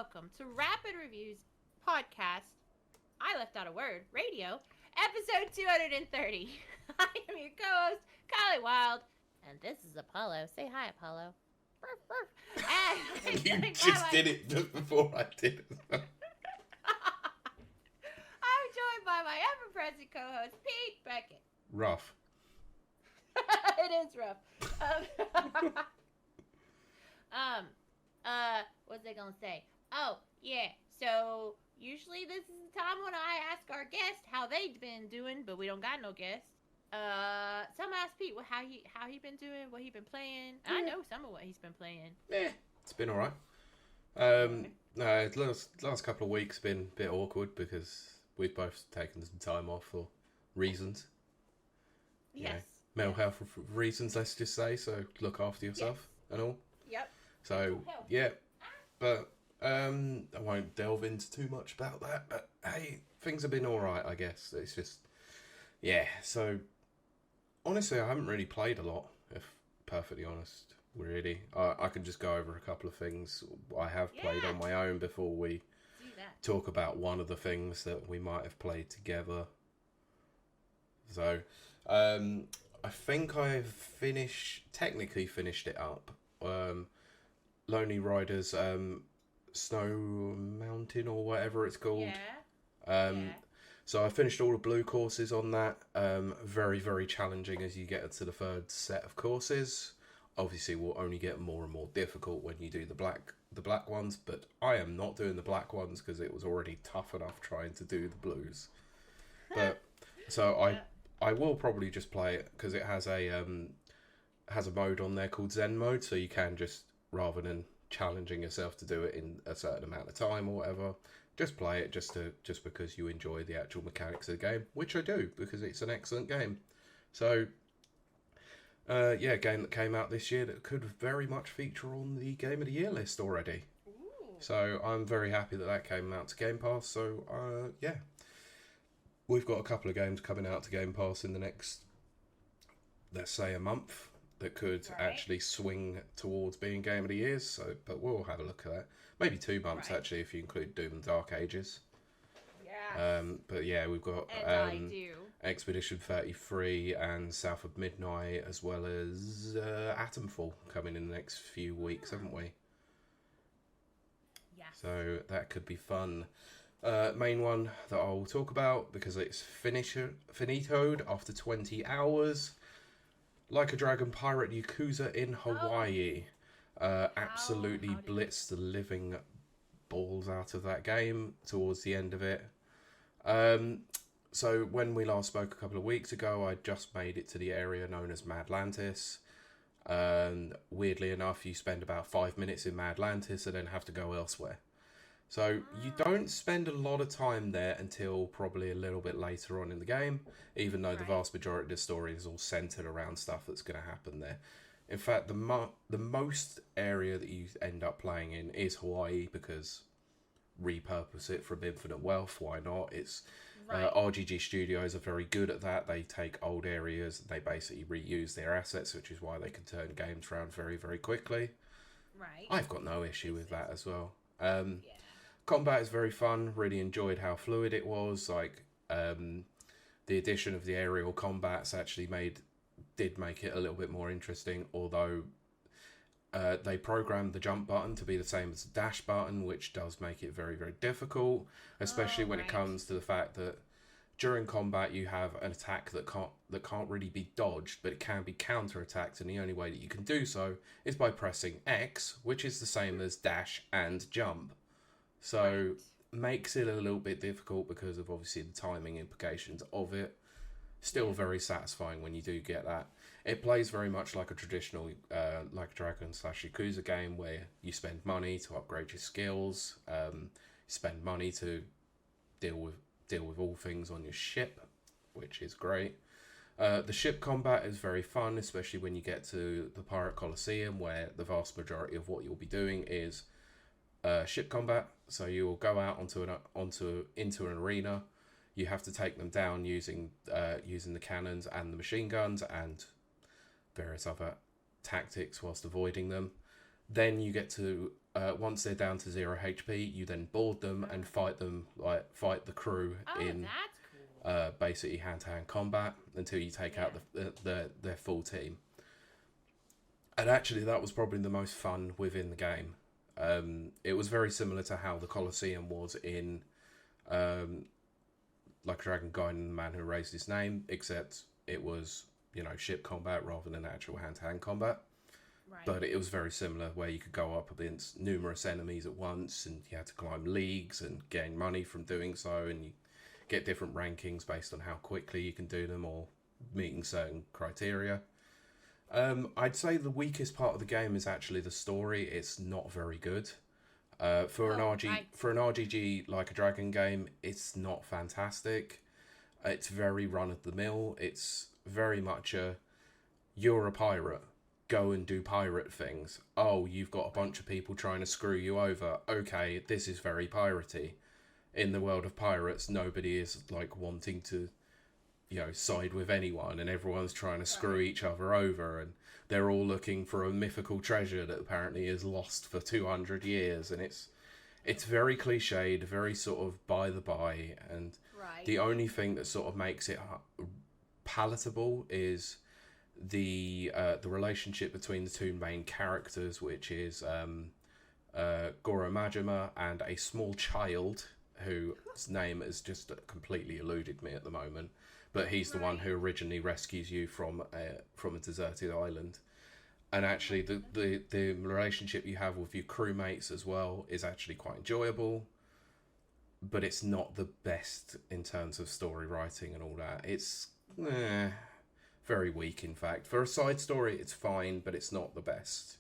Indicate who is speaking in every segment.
Speaker 1: welcome to Rapid Reviews Podcast. I left out a word, radio, episode 230. I am your co-host, Kylie Wilde, and this is Apollo. Say hi, Apollo. And
Speaker 2: You just did it just before I did it.
Speaker 1: I'm joined by my ever-present co-host, Pete Beckett.
Speaker 2: Rough.
Speaker 1: It is rough. What's I gonna say? Oh, yeah. So usually this is the time when I ask our guest how they've been doing, but we don't got no guest. Some ask Pete how he been doing, what he been playing. Yeah. I know some of what he's been playing.
Speaker 2: Yeah, it's been alright. No, last couple of weeks been a bit awkward because we've both taken some time off for reasons.
Speaker 1: Yes.
Speaker 2: Mental health reasons, let's just say. So look after yourself and all.
Speaker 1: Yep.
Speaker 2: So yeah, but I won't delve into too much about that. But hey, things have been alright, I guess. It's just So honestly, I haven't really played a lot, if perfectly honest. Really, I can just go over a couple of things I have played on my own before we talk about one of the things that we might have played together. So, I think I've technically finished it up. Lonely Riders, Snow Mountain or whatever it's called. So I finished all the blue courses on that. Very, very challenging as you get to the third set of courses. Obviously, will only get more and more difficult when you do the black ones. But I am not doing the black ones because it was already tough enough trying to do the blues. But so I will probably just play it because it has a mode on there called Zen mode, so you can just, rather than challenging yourself to do it in a certain amount of time or whatever, just play it just because you enjoy the actual mechanics of the game, which I do because it's an excellent game. So a game that came out this year that could very much feature on the Game of the Year list already.
Speaker 1: Ooh.
Speaker 2: So I'm very happy that came out to Game Pass. So we've got a couple of games coming out to Game Pass in the next, let's say, a month that could actually swing towards being Game of the Year. So, but we'll have a look at that. Maybe 2 months actually, if you include Doom and Dark Ages.
Speaker 1: Yeah.
Speaker 2: But yeah, we've got Expedition 33 and South of Midnight, as well as Atomfall coming in the next few weeks, haven't we?
Speaker 1: Yeah.
Speaker 2: So that could be fun. Main one that I'll talk about because it's finitoed after 20 hours. Like a Dragon Pirate Yakuza in Hawaii. Absolutely blitzed the living balls out of that game towards the end of it. So when we last spoke a couple of weeks ago, I just made it to the area known as Madlantis. Weirdly enough, you spend about 5 minutes in Madlantis and then have to go elsewhere. So you don't spend a lot of time there until probably a little bit later on in the game, even though the vast majority of the story is all centered around stuff that's going to happen there. In fact, the most area that you end up playing in is Hawaii, because repurpose it from Infinite Wealth, why not? It's RGG Studios are very good at that. They take old areas, they basically reuse their assets, which is why they can turn games around very, very quickly.
Speaker 1: Right.
Speaker 2: I've got no issue with that as well. Combat is very fun. Really enjoyed how fluid it was. Like the addition of the aerial combats actually did make it a little bit more interesting. Although they programmed the jump button to be the same as the dash button, which does make it very, very difficult. Especially when it comes to the fact that during combat you have an attack that can't really be dodged, but it can be counter-attacked, and the only way that you can do so is by pressing X, which is the same as dash and jump. So makes it a little bit difficult because of obviously the timing implications of it. Still very satisfying when you do get that. It plays very much like a traditional like Dragon / Yakuza game where you spend money to upgrade your skills. You spend money to deal with all things on your ship, which is great. The ship combat is very fun, especially when you get to the Pirate Coliseum, where the vast majority of what you'll be doing is ship combat. So you will go out into an arena. You have to take them down using the cannons and the machine guns and various other tactics whilst avoiding them. Then you get to once they're down to 0 HP, you then board them and fight them, like fight the crew
Speaker 1: Oh,
Speaker 2: in
Speaker 1: that's cool.
Speaker 2: basically hand-to-hand combat until you take out their full team. And actually, that was probably the most fun within the game. It was very similar to how the Colosseum was in Like a Dragon Gaiden and the Man Who Raised His Name, except it was, ship combat rather than actual hand-to-hand combat.
Speaker 1: Right.
Speaker 2: But it was very similar, where you could go up against numerous enemies at once, and you had to climb leagues and gain money from doing so, and you get different rankings based on how quickly you can do them or meeting certain criteria. I'd say the weakest part of the game is actually the story. It's not very good. For an RGG Like a Dragon game, it's not fantastic. It's very run of the mill. It's very much you're a pirate. Go and do pirate things. Oh, you've got a bunch of people trying to screw you over. Okay, this is very piratey. In the world of pirates, nobody is like wanting to, side with anyone, and everyone's trying to screw each other over, and they're all looking for a mythical treasure that apparently is lost for 200 years, and it's very cliched, very sort of by the by, and the only thing that sort of makes it palatable is the relationship between the two main characters, which is Goro Majima and a small child whose name has just completely eluded me at the moment, but he's the one who originally rescues you from a deserted island. And actually the relationship you have with your crewmates as well is actually quite enjoyable, but it's not the best in terms of story writing and all that. It's very weak, in fact. For a side story, it's fine, but it's not the best.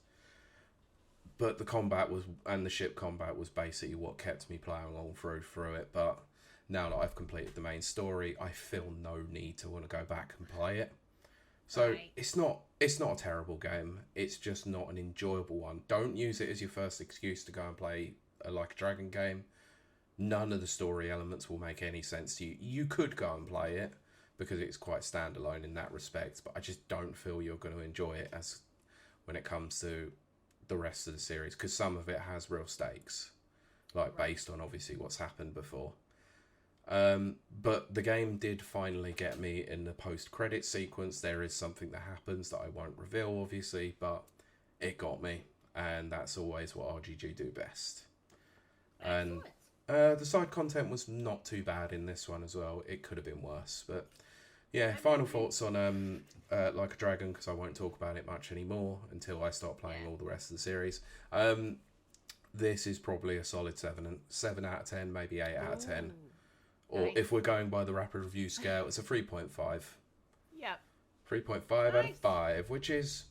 Speaker 2: But the combat and the ship combat was basically what kept me playing along through it. But now that I've completed the main story, I feel no need to want to go back and play it. So it's not a terrible game. It's just not an enjoyable one. Don't use it as your first excuse to go and play a Like a Dragon game. None of the story elements will make any sense to you. You could go and play it, because it's quite standalone in that respect, but I just don't feel you're going to enjoy it as when it comes to the rest of the series, because some of it has real stakes, based on obviously what's happened before. But the game did finally get me in the post-credit sequence. There is something that happens that I won't reveal, obviously, but it got me, and that's always what RGG do best.
Speaker 1: Excellent.
Speaker 2: And the side content was not too bad in this one as well. It could have been worse, but yeah. Final thoughts on Like a Dragon, because I won't talk about it much anymore until I start playing all the rest of the series. This is probably a solid 7 out of 10, maybe 8 out of 10. Or if we're going by the rapid review scale, it's a 3.5.
Speaker 1: Yep.
Speaker 2: 3.5 out of 5, which is,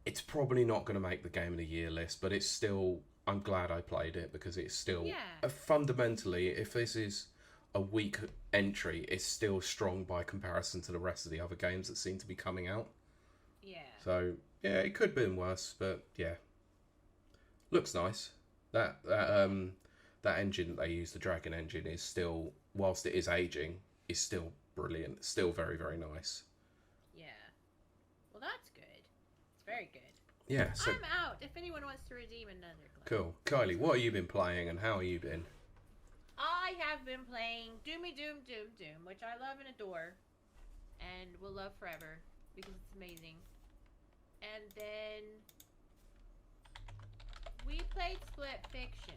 Speaker 2: it's probably not going to make the Game of the Year list, but it's still, I'm glad I played it, because it's still, fundamentally, if this is a weak entry, it's still strong by comparison to the rest of the other games that seem to be coming out.
Speaker 1: Yeah.
Speaker 2: So, yeah, it could have been worse, but yeah. Looks nice. That engine that they use, the Dragon engine, is still, whilst it is aging, is still brilliant. Still very, very nice.
Speaker 1: Yeah. Well, that's good. It's very good.
Speaker 2: Yeah. So,
Speaker 1: I'm out if anyone wants to redeem another claim.
Speaker 2: Cool. Kylie, what have you been playing and how have you been?
Speaker 1: I have been playing Doomy Doom, which I love and adore, and will love forever, because it's amazing. And then we played Split Fiction.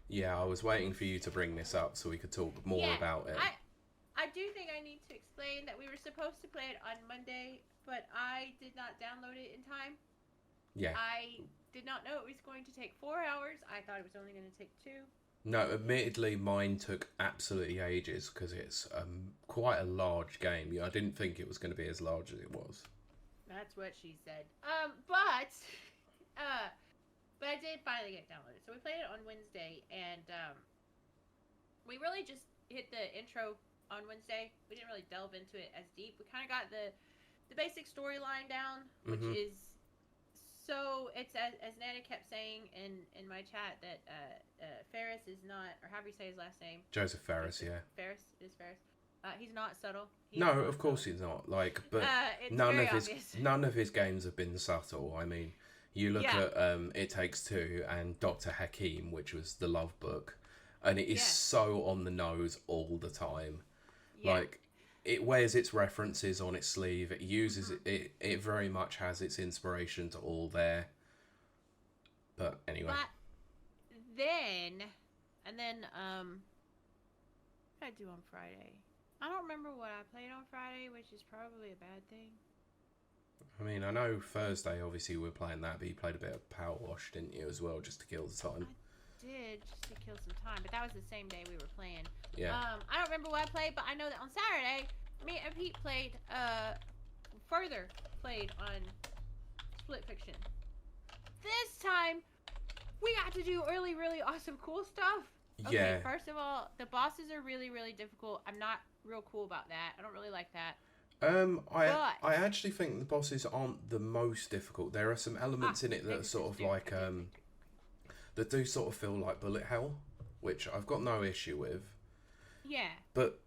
Speaker 2: Yeah, I was waiting for you to bring this up so we could talk more about it.
Speaker 1: I do think I need to explain that we were supposed to play it on Monday, but I did not download it in time.
Speaker 2: Yeah.
Speaker 1: I did not know it was going to take 4 hours. I thought it was only going to take 2.
Speaker 2: No, admittedly, mine took absolutely ages because it's quite a large game. I didn't think it was going to be as large as it was.
Speaker 1: That's what she said. But I did finally get it downloaded. So we played it on Wednesday, and we really just hit the intro on Wednesday. We didn't really delve into it as deep. We kind of got the basic storyline down, which is, so it's as Nana kept saying in my chat that Ferris is not, or however you say his last name.
Speaker 2: Joseph Ferris, yeah.
Speaker 1: Ferris, it is Ferris. He's not subtle.
Speaker 2: Of course he's not. But none of his games have been subtle. I mean, You look
Speaker 1: Yeah.
Speaker 2: at It Takes Two and Dr. Hakim, which was the Love book, and it is so on the nose all the time.
Speaker 1: Yeah.
Speaker 2: Like, it wears its references on its sleeve. It uses it. It very much has its inspirations all there. But anyway.
Speaker 1: But then, and then, what did I do on Friday? I don't remember what I played on Friday, which is probably a bad thing.
Speaker 2: I mean, I know Thursday, obviously, we were playing that, but you played a bit of Powerwash, didn't you, as well, just to kill the time?
Speaker 1: I did, just to kill some time, but that was the same day we were playing.
Speaker 2: Yeah.
Speaker 1: I don't remember what I played, but I know that on Saturday, me and Pete played, played on Split Fiction. This time, we got to do really awesome cool stuff. Okay,
Speaker 2: Yeah.
Speaker 1: first of all, the bosses are really difficult. I'm not real cool about that. I don't really like that.
Speaker 2: I actually think the bosses aren't the most difficult. There are some elements in it that are sort of like that do sort of feel like bullet hell, which I've got no issue with.
Speaker 1: Yeah.
Speaker 2: But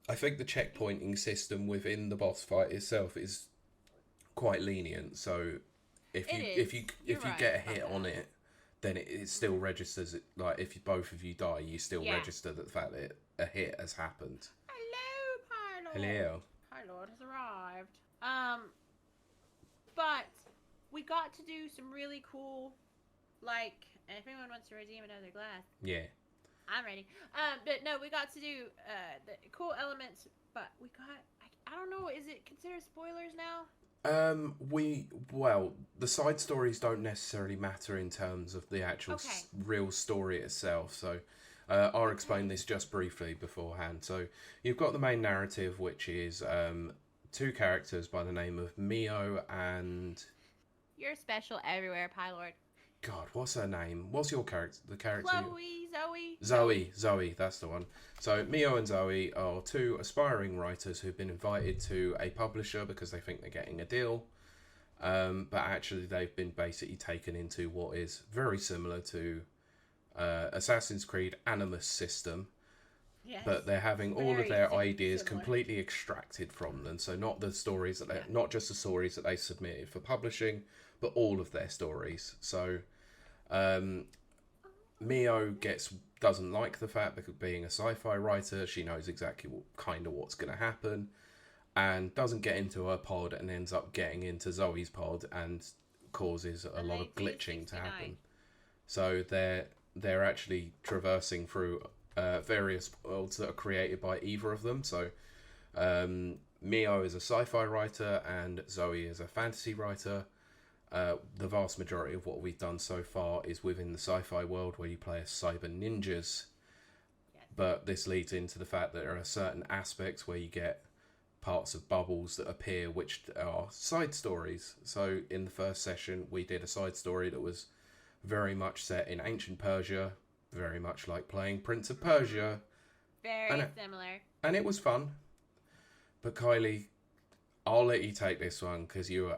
Speaker 2: I think the checkpointing system within the boss fight itself is quite lenient. So if you get a hit on it, then it still registers it. Like if both of you die, you still register the fact that a hit has happened.
Speaker 1: Hello, Pilot.
Speaker 2: Hello.
Speaker 1: Pilot has arrived. But we got to do some really cool, like, and if anyone wants to redeem another glass,
Speaker 2: yeah,
Speaker 1: I'm ready. But no, we got to do the cool elements. But we got, I don't know, is it considered spoilers now?
Speaker 2: The side stories don't necessarily matter in terms of the actual real story itself. So, I'll explain this just briefly beforehand. So, you've got the main narrative, which is two characters by the name of Mio and...
Speaker 1: You're special everywhere, Pilot.
Speaker 2: God, what's her name? What's your character? The character? Zoe, that's the one. So Mio and Zoe are two aspiring writers who've been invited to a publisher because they think they're getting a deal. But actually they've been basically taken into what is very similar to Assassin's Creed Animus system. Yes, but they're having all of their ideas completely extracted from them. So not the stories that not just the stories that they submitted for publishing, but all of their stories. So Mio doesn't like the fact that being a sci-fi writer, she knows exactly what's going to happen, and doesn't get into her pod and ends up getting into Zoe's pod and causes a lot of glitching to happen. So they're actually traversing through various worlds that are created by either of them. So Mio is a sci-fi writer and Zoe is a fantasy writer. The vast majority of what we've done so far is within the sci-fi world where you play as cyber ninjas. Yes. But this leads into the fact that there are certain aspects where you get parts of bubbles that appear which are side stories. So in the first session we did a side story that was very much set in ancient Persia, very much like playing Prince of Persia.
Speaker 1: Very similar.
Speaker 2: And it was fun. But Kiley, I'll let you take this one because you were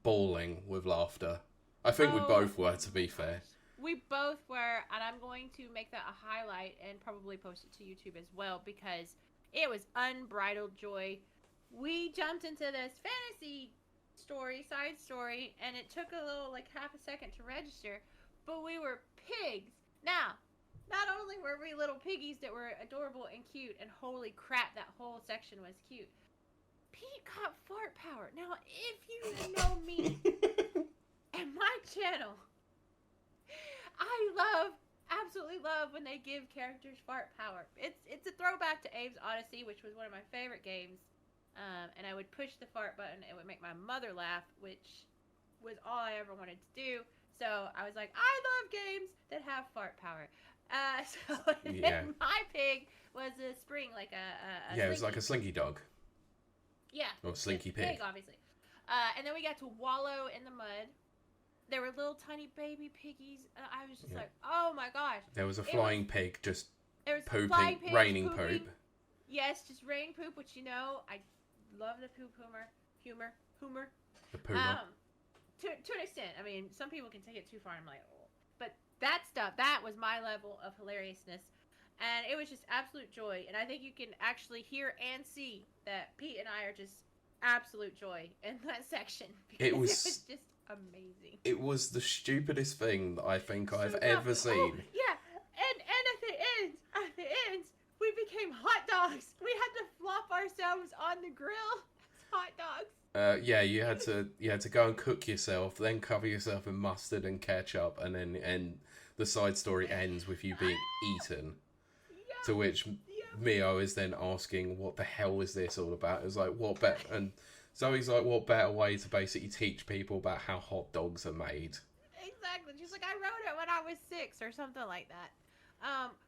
Speaker 2: bawling with laughter. I think we both were, to be fair.
Speaker 1: We both were, and I'm going to make that a highlight and probably post it to YouTube as well because it was unbridled joy. We jumped into this fantasy side story, and it took a little, like half a second to register, but we were pigs. Now, not only were we little piggies that were adorable and cute, and holy crap, that whole section was cute. Pete got fart power. Now, if you know me and my channel, I absolutely love when they give characters fart power. It's a throwback to Abe's Odyssey, which was one of my favorite games. And I would push the fart button, it would make my mother laugh, which was all I ever wanted to do. So I was like, I love games that have fart power. My pig was a spring, like a
Speaker 2: it was like a slinky dog.
Speaker 1: Yeah.
Speaker 2: Or slinky pig.
Speaker 1: Obviously. And then we got to wallow in the mud. There were little tiny baby piggies. I was just like, oh my gosh.
Speaker 2: There was a flying pig just pooping, raining poop.
Speaker 1: Yes, just raining poop, which I love the poop humor.
Speaker 2: The poomer.
Speaker 1: To an extent. I mean, some people can take it too far. I'm like, oh. But that stuff, that was my level of hilariousness. And it was just absolute joy. And I think you can actually hear and see that Pete and I are just absolute joy in that section because
Speaker 2: It was
Speaker 1: just amazing.
Speaker 2: it was the stupidest thing that I think
Speaker 1: So
Speaker 2: I've
Speaker 1: dumb.
Speaker 2: ever seen.
Speaker 1: Oh, yeah, and at the end, we became hot dogs. We had to flop ourselves on the grill as hot dogs.
Speaker 2: Yeah, you had to go and cook yourself, then cover yourself in mustard and ketchup, and the side story ends with you being eaten.
Speaker 1: Yeah.
Speaker 2: To which Mio is then asking, "What the hell is this all about?" It's like, "What better?" And Zoe's like, "What better way to basically teach people about how hot dogs are made?"
Speaker 1: Exactly. She's like, I wrote it when I was 6 or something like that.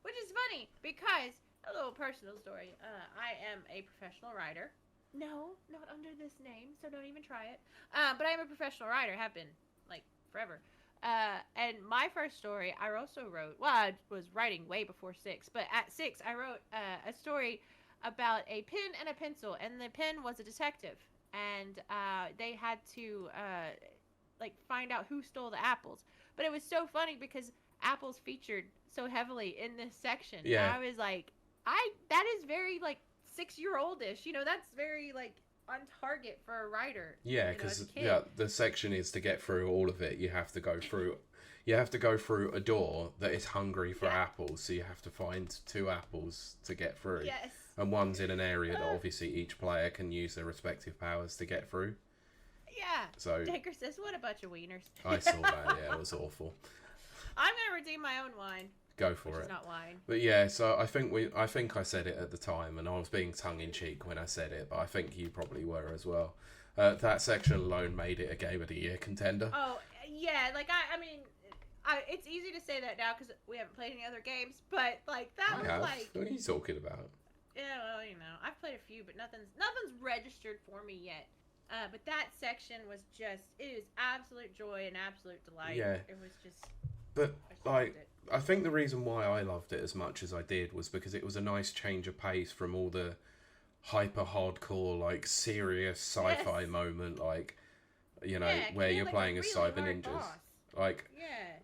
Speaker 1: Which is funny because a little personal story. I am a professional writer. No, not under this name, so don't even try it. But I am a professional writer. Have been like forever. And my first story, I also wrote. Well, I was writing way before 6, but at 6, I wrote a story about a pen and a pencil, and the pen was a detective, and they had to like find out who stole the apples. But it was so funny because apples featured so heavily in this section.
Speaker 2: Yeah.
Speaker 1: And I was like, that is very like 6-year-old-ish. You know, that's very like on target for a writer.
Speaker 2: Yeah, because the section is to get through all of it. You have to go through a door that is hungry for apples, so you have to find 2 apples to get through.
Speaker 1: Yes.
Speaker 2: And one's in an area that obviously each player can use their respective powers to get through.
Speaker 1: Yeah.
Speaker 2: So
Speaker 1: Taker says, "What a bunch of wieners."
Speaker 2: I saw that. Yeah, it was awful.
Speaker 1: I'm gonna redeem my own wine.
Speaker 2: Go for
Speaker 1: which
Speaker 2: it.
Speaker 1: Is not wine.
Speaker 2: But yeah, so I think I said it at the time, and I was being tongue in cheek when I said it, but I think you probably were as well. That section alone made it a Game of the Year contender.
Speaker 1: Oh yeah, like I mean, it's easy to say that now because we haven't played any other games, but like that was like.
Speaker 2: What are you talking about?
Speaker 1: Yeah, well, you know, I've played a few, but nothing's registered for me yet. But that section was it was absolute joy and absolute delight.
Speaker 2: Yeah.
Speaker 1: It was just.
Speaker 2: But I think the reason why I loved it as much as I did was because it was a nice change of pace from all the hyper hardcore, like serious sci-fi moment, like where you're
Speaker 1: like
Speaker 2: playing as cyber ninjas. Boss. Like,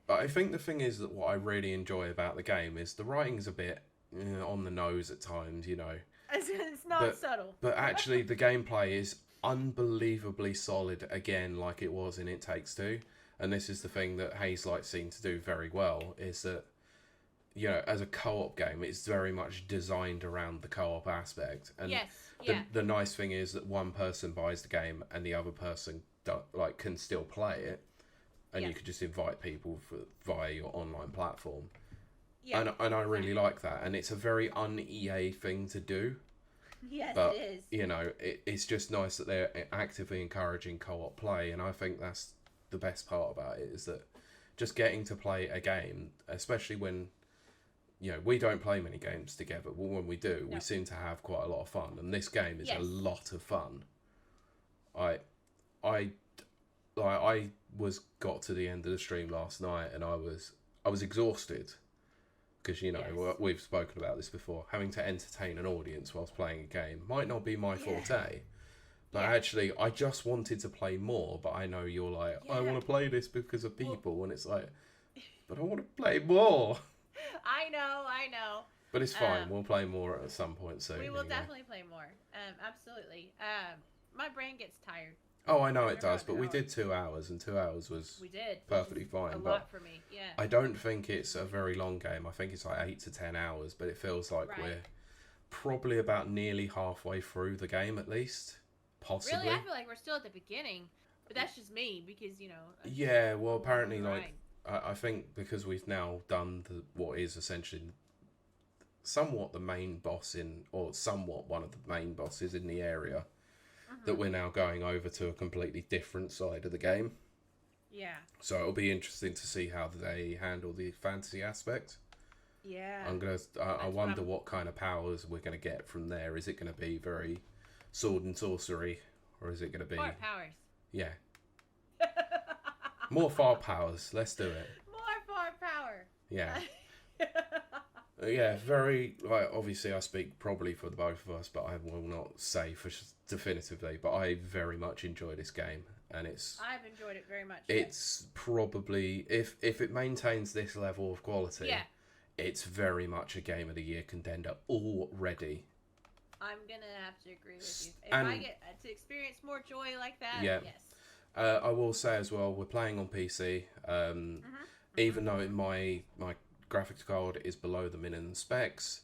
Speaker 2: I think the thing is that what I really enjoy about the game is the writing's a bit on the nose at times, you know.
Speaker 1: It's not subtle.
Speaker 2: But actually, the gameplay is unbelievably solid again, like it was in It Takes Two. And this is the thing that Hazelight seemed to do very well, is that, you know, as a co-op game, it's very much designed around the co-op aspect. And the nice thing is that one person buys the game and the other person can still play it. And you could just invite people via your online platform. Yeah. And I really like that. And it's a very un-EA thing to do.
Speaker 1: Yes,
Speaker 2: but,
Speaker 1: it is.
Speaker 2: You know, it's just nice that they're actively encouraging co-op play. And I think that's the best part about it, is that just getting to play a game, especially when, you know, we don't play many games together, but when we do, we seem to have quite a lot of fun. And this game is a lot of fun. I got to the end of the stream last night and I was exhausted because, you know, we've spoken about this before. Having to entertain an audience whilst playing a game might not be my forte. But actually, I just wanted to play more, but I know you're like, I want to play this because of people, and it's like, but I want to play more.
Speaker 1: I know.
Speaker 2: But it's fine. We'll play more at some point soon.
Speaker 1: We will definitely play more. Absolutely. My brain gets tired.
Speaker 2: Oh, I know it does, but we did 2 hours, and 2 hours was perfectly fine.
Speaker 1: A lot for me, yeah.
Speaker 2: I don't think it's a very long game. I think it's like 8 to 10 hours, but it feels like we're probably about nearly halfway through the game at least. Possibly.
Speaker 1: Really, I feel like we're still at the beginning, but that's just me because, you know.
Speaker 2: Yeah, well, apparently, like, I think because we've now done what is essentially somewhat the main boss somewhat one of the main bosses in the area, that we're now going over to a completely different side of the game.
Speaker 1: Yeah.
Speaker 2: So it'll be interesting to see how they handle the fantasy aspect.
Speaker 1: Yeah.
Speaker 2: I wonder what kind of powers we're gonna get from there. Is it gonna be very sword and sorcery, or is it gonna be
Speaker 1: more powers?
Speaker 2: Yeah. More far powers. Let's do it.
Speaker 1: More far power.
Speaker 2: Yeah. Yeah, very, like, obviously I speak probably for the both of us, but I will not say for definitively, but I very much enjoy this game, and
Speaker 1: I've enjoyed it very much.
Speaker 2: It's probably, if it maintains this level of quality, it's very much a Game of the Year contender already.
Speaker 1: I'm gonna have to agree with you. If
Speaker 2: And,
Speaker 1: I get to experience more joy like that,
Speaker 2: yeah.
Speaker 1: yes.
Speaker 2: I will say as well, we're playing on PC. Even though my graphics card is below the minimum specs,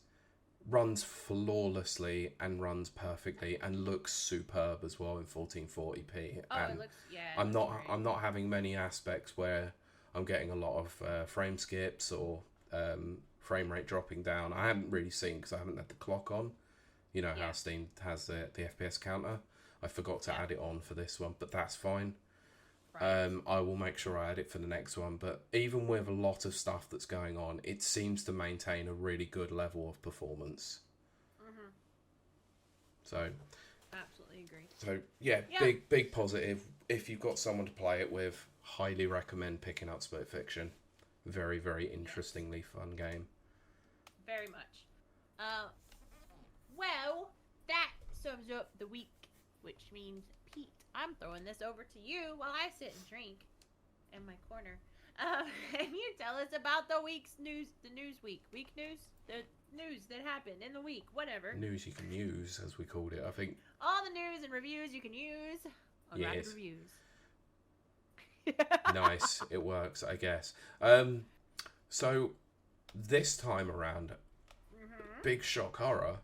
Speaker 2: runs flawlessly and runs perfectly and looks superb as well in 1440p.
Speaker 1: Oh,
Speaker 2: And
Speaker 1: it looks, yeah.
Speaker 2: I'm not having many aspects where I'm getting a lot of frame skips or frame rate dropping down. I haven't really seen because I haven't had the clock on. You know how Steam has the FPS counter. I forgot to add it on for this one, but that's fine. Right. I will make sure I add it for the next one. But even with a lot of stuff that's going on, it seems to maintain a really good level of performance. Mm-hmm. So,
Speaker 1: absolutely agree.
Speaker 2: So yeah, big positive. If you've got someone to play it with, highly recommend picking up Split Fiction. Very, very interestingly fun game.
Speaker 1: Very much. Well, that sums up the week, which means, Pete, I'm throwing this over to you while I sit and drink in my corner. Can you tell us about the week's news, the news week news? The news that happened in the week, whatever.
Speaker 2: News you can use, as we called it, I think.
Speaker 1: All the news and reviews you can use on Rapid Reviews.
Speaker 2: Nice, it works, I guess. So, this time around, big shock horror.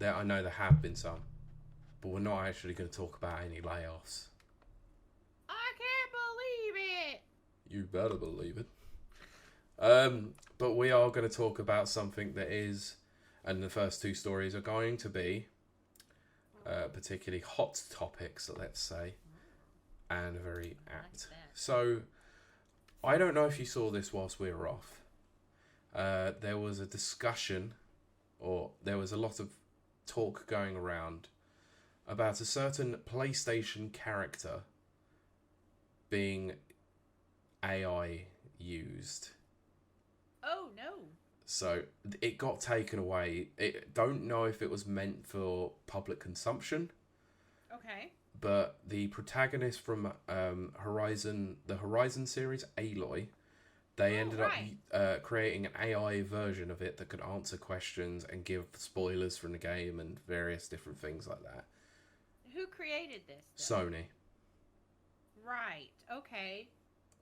Speaker 2: I know there have been some, but we're not actually going to talk about any layoffs.
Speaker 1: I can't believe it!
Speaker 2: You better believe it. But we are going to talk about something that is, and the first two stories are going to be particularly hot topics, let's say, and very apt. So, I don't know if you saw this whilst we were off. There was a discussion, or there was a lot of talk going around about a certain PlayStation character being AI used.
Speaker 1: Oh no.
Speaker 2: So it got taken away. Don't know if it was meant for public consumption.
Speaker 1: Okay.
Speaker 2: But the protagonist from the Horizon series, Aloy, they ended up creating an AI version of it that could answer questions and give spoilers from the game and various different things like that.
Speaker 1: Who created this?
Speaker 2: Sony.
Speaker 1: Right. Okay.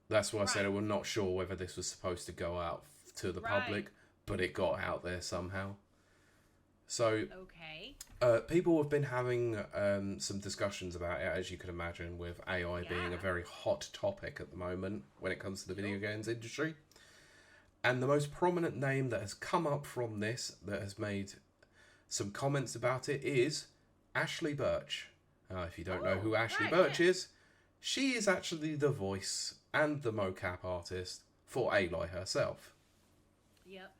Speaker 2: That's why I said I was not sure whether this was supposed to go out to the public, but it got out there somehow. So, people have been having some discussions about it, as you can imagine, with AI being a very hot topic at the moment when it comes to the video games industry. And the most prominent name that has come up from this, that has made some comments about it, is Ashley Birch. If you don't know who Ashley Birch is, she is actually the voice and the mocap artist for Aloy herself.
Speaker 1: Yep.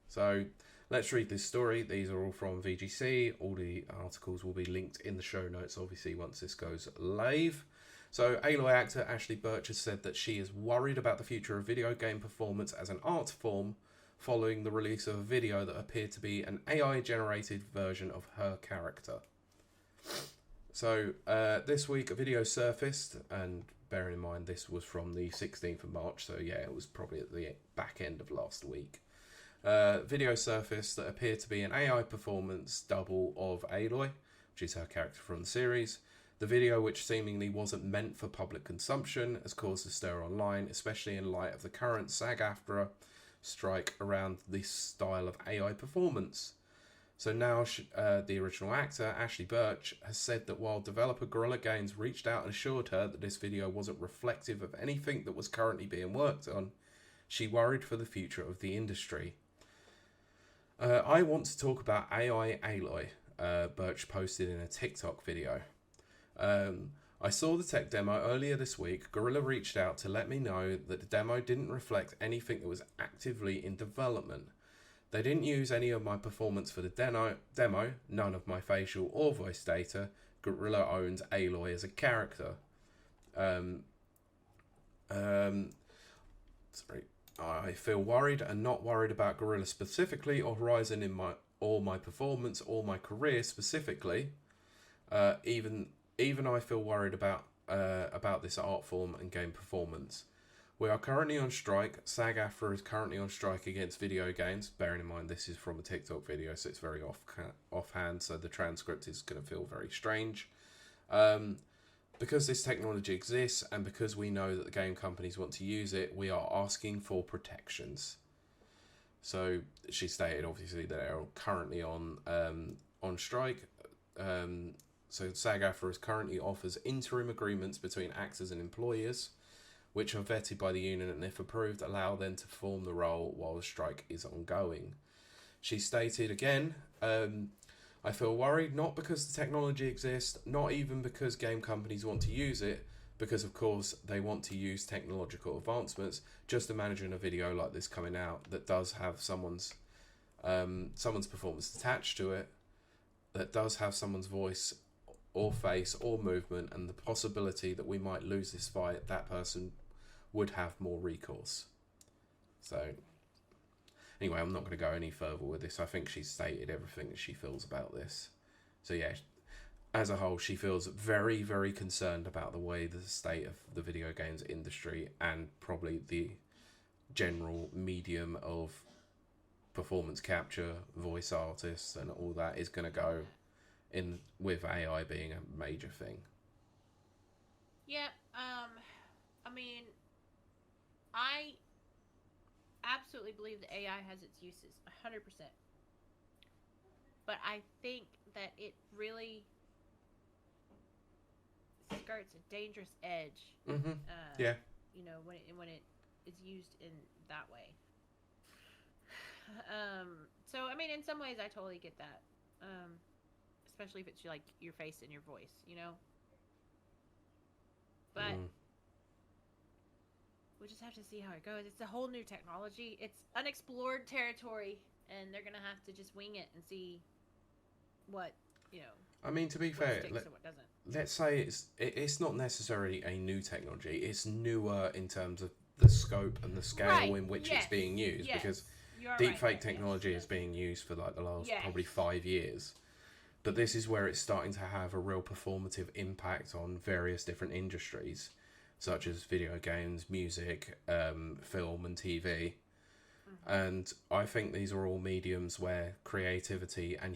Speaker 2: So, let's read this story. These are all from VGC. All the articles will be linked in the show notes, obviously, once this goes live. So, Aloy actor Ashley Birch has said that she is worried about the future of video game performance as an art form following the release of a video that appeared to be an AI-generated version of her character. So, this week a video surfaced, and bearing in mind this was from the 16th of March, so yeah, it was probably at the back end of last week. Video surfaced that appeared to be an AI performance double of Aloy, which is her character from the series. The video, which seemingly wasn't meant for public consumption, has caused a stir online, especially in light of the current SAG-AFTRA strike around this style of AI performance. So now the original actor, Ashley Birch, has said that while developer Guerrilla Games reached out and assured her that this video wasn't reflective of anything that was currently being worked on, she worried for the future of the industry. I want to talk about AI Aloy, Birch posted in a TikTok video. I saw the tech demo earlier this week. Guerrilla reached out to let me know that the demo didn't reflect anything that was actively in development. They didn't use any of my performance for the demo, none of my facial or voice data. Guerrilla owns Aloy as a character. I feel worried and not worried about Guerrilla specifically or Horizon in my performance or my career specifically. Even I feel worried about this art form and game performance. We are currently on strike. SAG-AFTRA is currently on strike against video games. Bearing in mind this is from a TikTok video, so it's very offhand, so the transcript is going to feel very strange. Because this technology exists and because we know that the game companies want to use it, we are asking for protections. So she stated, obviously, that they're currently on strike. So SAG-AFTRA currently offers interim agreements between actors and employers, which are vetted by the union and, if approved, allow them to perform the role while the strike is ongoing. She stated again, I feel worried not because the technology exists, not even because game companies want to use it, because of course they want to use technological advancements. Just imagine a video like this coming out that does have someone's performance attached to it, that does have someone's voice or face or movement, and the possibility that we might lose this fight, that person would have more recourse. So anyway, I'm not going to go any further with this. I think she's stated everything that she feels about this. So yeah, as a whole, she feels very, very concerned about the way the state of the video games industry and probably the general medium of performance capture, voice artists and all that is going to go in with AI being a major thing.
Speaker 1: Yeah, I mean, I absolutely believe that AI has its uses, 100%. But I think that it really skirts a dangerous edge.
Speaker 2: Yeah.
Speaker 1: You know, when it is used in that way. So I mean, in some ways, I totally get that. Especially if it's like your face and your voice, you know. But we just have to see how it goes. It's a whole new technology. It's unexplored territory, and they're gonna have to just wing it and see what, you know.
Speaker 2: I mean, to be fair,
Speaker 1: what doesn't.
Speaker 2: Let's say it's not necessarily a new technology. It's newer in terms of the scope and the scale in which it's being used, because deepfake technology is being used for like the last probably 5 years. But this is where it's starting to have a real performative impact on various different industries, such as video games, music, film and TV. And I think these are all mediums where creativity and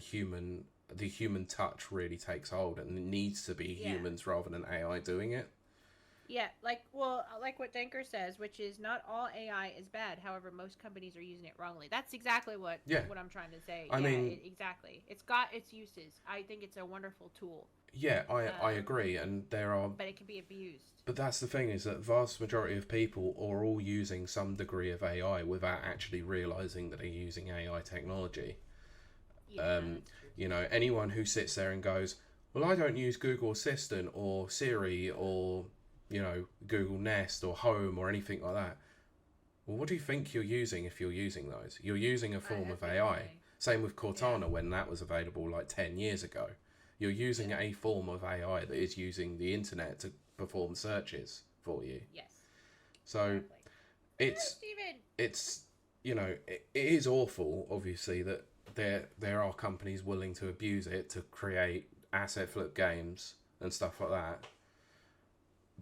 Speaker 2: the human touch really takes hold, and it needs to be humans rather than AI doing it.
Speaker 1: Yeah, like what Denker says, which is not all AI is bad. However, most companies are using it wrongly. That's exactly what I'm trying to say. I mean, exactly. It's got its uses. I think it's a wonderful tool.
Speaker 2: Yeah, I agree, and there are.
Speaker 1: But it can be abused.
Speaker 2: But that's the thing, is that the vast majority of people are all using some degree of AI without actually realizing that they're using AI technology.
Speaker 1: Yeah,
Speaker 2: you know, anyone who sits there and goes, "Well, I don't use Google Assistant or Siri or, you know, Google Nest or Home or anything like that." Well, what do you think you're using if you're using those? You're using a form of AI. Same with Cortana when that was available like 10 years ago. You're using a form of AI that is using the internet to perform searches for you.
Speaker 1: Yes.
Speaker 2: So it's you know, it is awful, obviously, that there are companies willing to abuse it to create asset flip games and stuff like that.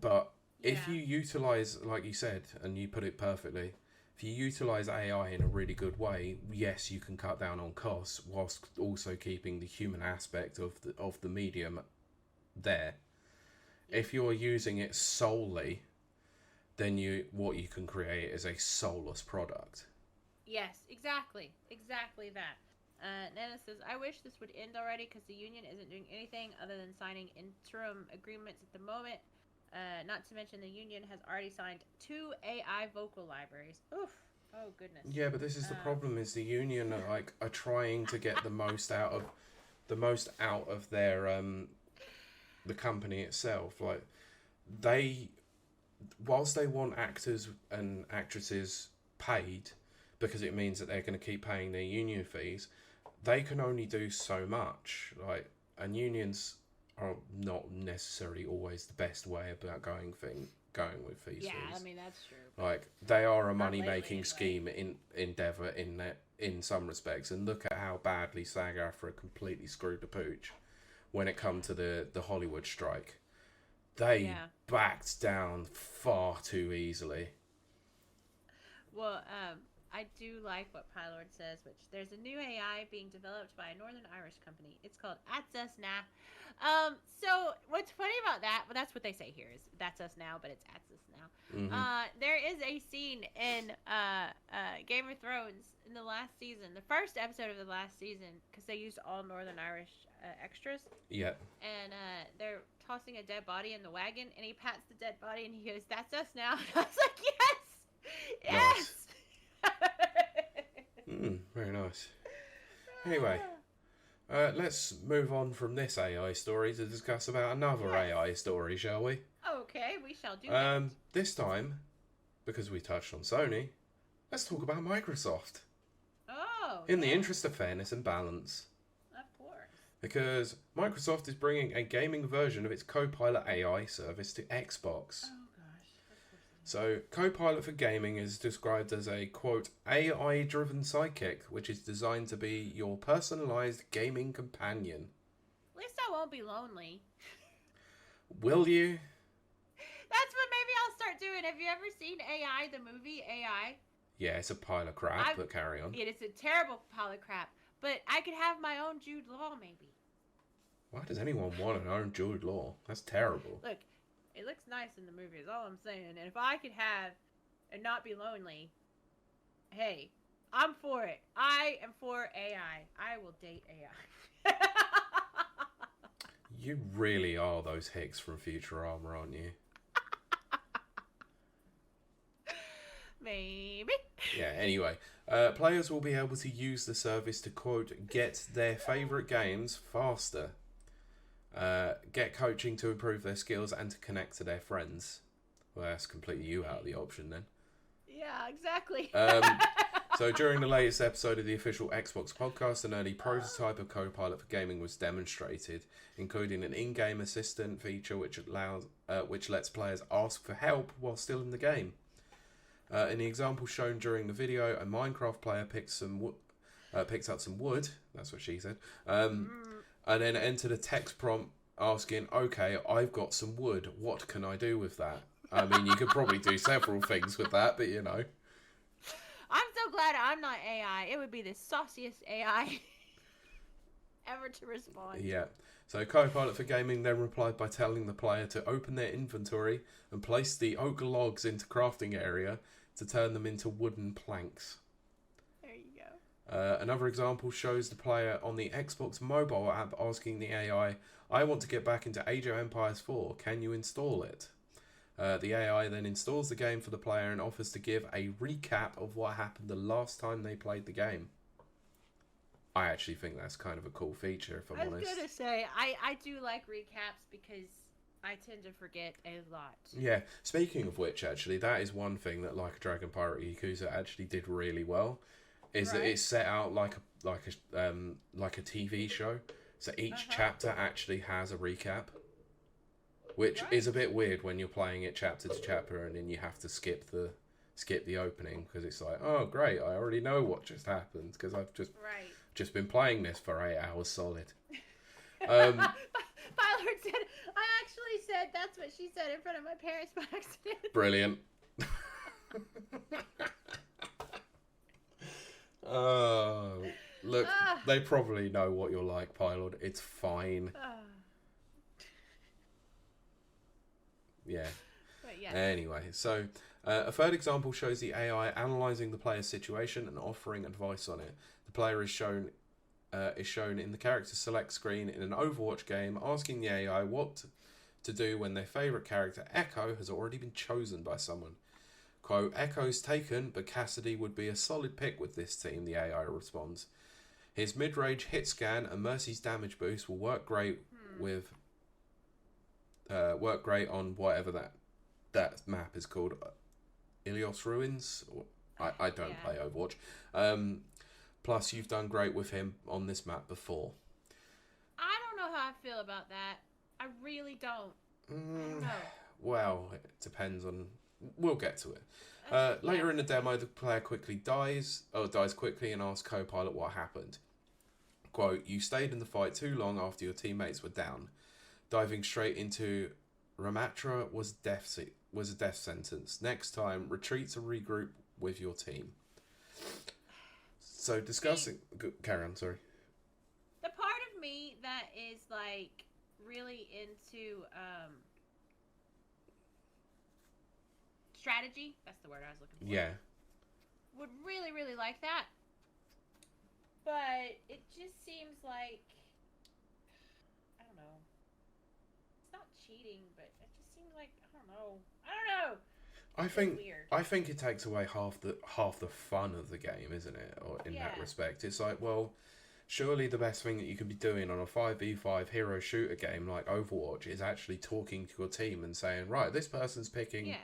Speaker 2: But if you utilize, like you said, and you put it perfectly, if you utilize AI in a really good way, yes, you can cut down on costs whilst also keeping the human aspect of the medium there. If you're using it solely, then what you can create is a soulless product.
Speaker 1: Yes, exactly that. Nana says, I wish this would end already because the union isn't doing anything other than signing interim agreements at the moment. Not to mention the union has already signed 2 AI vocal libraries. Oof. Oh, goodness.
Speaker 2: Yeah, but this is the problem, is the union are trying to get the most out of their the company itself. Like, whilst they want actors and actresses paid because it means that they're going to keep paying their union fees, they can only do so much. Like, and unions are not necessarily always the best way about going with these things.
Speaker 1: Yeah, I mean, that's true.
Speaker 2: Like, they are a money-making scheme endeavour in some respects, and look at how badly SAG-AFTRA completely screwed the pooch when it come to the Hollywood strike. They backed down far too easily.
Speaker 1: Well, I do like what Pylord says, which there's a new AI being developed by a Northern Irish company. It's called That's Us Now. So what's funny about that? Well, that's what they say here is That's Us Now, but it's That's Us Now. There is a scene in Game of Thrones in the last season, the first episode of the last season, because they used all Northern Irish extras.
Speaker 2: Yeah.
Speaker 1: And they're tossing a dead body in the wagon, and he pats the dead body, and he goes, "That's us now." And I was like, "Yes, yes."
Speaker 2: Very nice. Anyway, let's move on from this AI story to discuss about another AI story, shall we?
Speaker 1: Okay, we shall do that.
Speaker 2: This time, because we touched on Sony, let's talk about Microsoft.
Speaker 1: Oh.
Speaker 2: In the interest of fairness and balance.
Speaker 1: Of course.
Speaker 2: Because Microsoft is bringing a gaming version of its Copilot AI service to Xbox.
Speaker 1: Oh gosh.
Speaker 2: So, Copilot for gaming is described as a, quote, AI-driven sidekick, which is designed to be your personalised gaming companion.
Speaker 1: At least I won't be lonely.
Speaker 2: Will you?
Speaker 1: That's what maybe I'll start doing. Have you ever seen AI, the movie AI?
Speaker 2: Yeah, it's a pile of crap, but carry on.
Speaker 1: It is a terrible pile of crap. But I could have my own Jude Law, maybe.
Speaker 2: Why does anyone want an own Jude Law? That's terrible.
Speaker 1: Look, it looks nice in the movie, is all I'm saying. And if I could have and not be lonely, hey, I'm for it. I am for AI. I will date AI.
Speaker 2: You really are those Hicks from Futurama, aren't you?
Speaker 1: Maybe.
Speaker 2: Yeah, anyway. Players will be able to use the service to, quote, get their favourite games faster, get coaching to improve their skills, and to connect to their friends. Well, that's completely you out of the option then.
Speaker 1: Yeah, exactly.
Speaker 2: So during the latest episode of the official Xbox podcast, an early prototype of Copilot for gaming was demonstrated, including an in-game assistant feature which lets players ask for help while still in the game. In the example shown during the video, a Minecraft player picks up some wood. That's what she said. And then entered a text prompt asking, "Okay, I've got some wood. What can I do with that?" I mean, you could probably do several things with that, but you know.
Speaker 1: I'm so glad I'm not AI. It would be the sauciest AI ever to respond.
Speaker 2: Yeah. So Copilot for Gaming then replied by telling the player to open their inventory and place the oak logs into crafting area to turn them into wooden planks.
Speaker 1: There you go.
Speaker 2: Another example shows the player on the Xbox mobile app asking the AI, "I want to get back into Age of Empires 4. Can you install it?" The AI then installs the game for the player and offers to give a recap of what happened the last time they played the game. I actually think that's kind of a cool feature, if I'm honest.
Speaker 1: I was going to say, I do like recaps because I tend to forget a lot.
Speaker 2: Yeah, speaking of which, actually, that is one thing that Like a Dragon Pirate Yakuza actually did really well, is that it's set out like a TV show. So each chapter actually has a recap. Which is a bit weird when you're playing it chapter to chapter and then you have to skip the opening because it's like, oh great, I already know what just happened because I've just been playing this for 8 hours solid.
Speaker 1: Bylord said, I actually said that's what she said in front of my parents by accident.
Speaker 2: Brilliant. Oh, look, they probably know what you're like, Pylord. It's fine. Yeah.
Speaker 1: But yeah.
Speaker 2: Anyway, so a third example shows the AI analysing the player's situation and offering advice on it. The player is shown in the character select screen in an Overwatch game, asking the AI what to do when their favourite character, Echo, has already been chosen by someone. Quote, "Echo's taken, but Cassidy would be a solid pick with this team," the AI responds. "His mid-range hit scan and Mercy's damage boost will work great on whatever that map is called, Ilios Ruins. I don't play Overwatch. Plus, you've done great with him on this map before."
Speaker 1: I don't know how I feel about that. I really don't. I don't know.
Speaker 2: Well, it depends on. We'll get to it. Later in the demo, the player dies quickly and asks Copilot what happened. Quote, "You stayed in the fight too long after your teammates were down. Diving straight into Ramatra was a death sentence. Next time, retreat to regroup with your team. So discussing... Carry on, sorry.
Speaker 1: The part of me that is, like, really into strategy, that's the word I was looking for.
Speaker 2: Yeah.
Speaker 1: Would really, really like that. But it just seems like, I don't know. It's not cheating, but it just seems like, I don't know.
Speaker 2: I think it takes away half the fun of the game, isn't it? Or in that respect, it's like, well, surely the best thing that you could be doing on a 5v5 hero shooter game like Overwatch is actually talking to your team and saying, right, this person's picking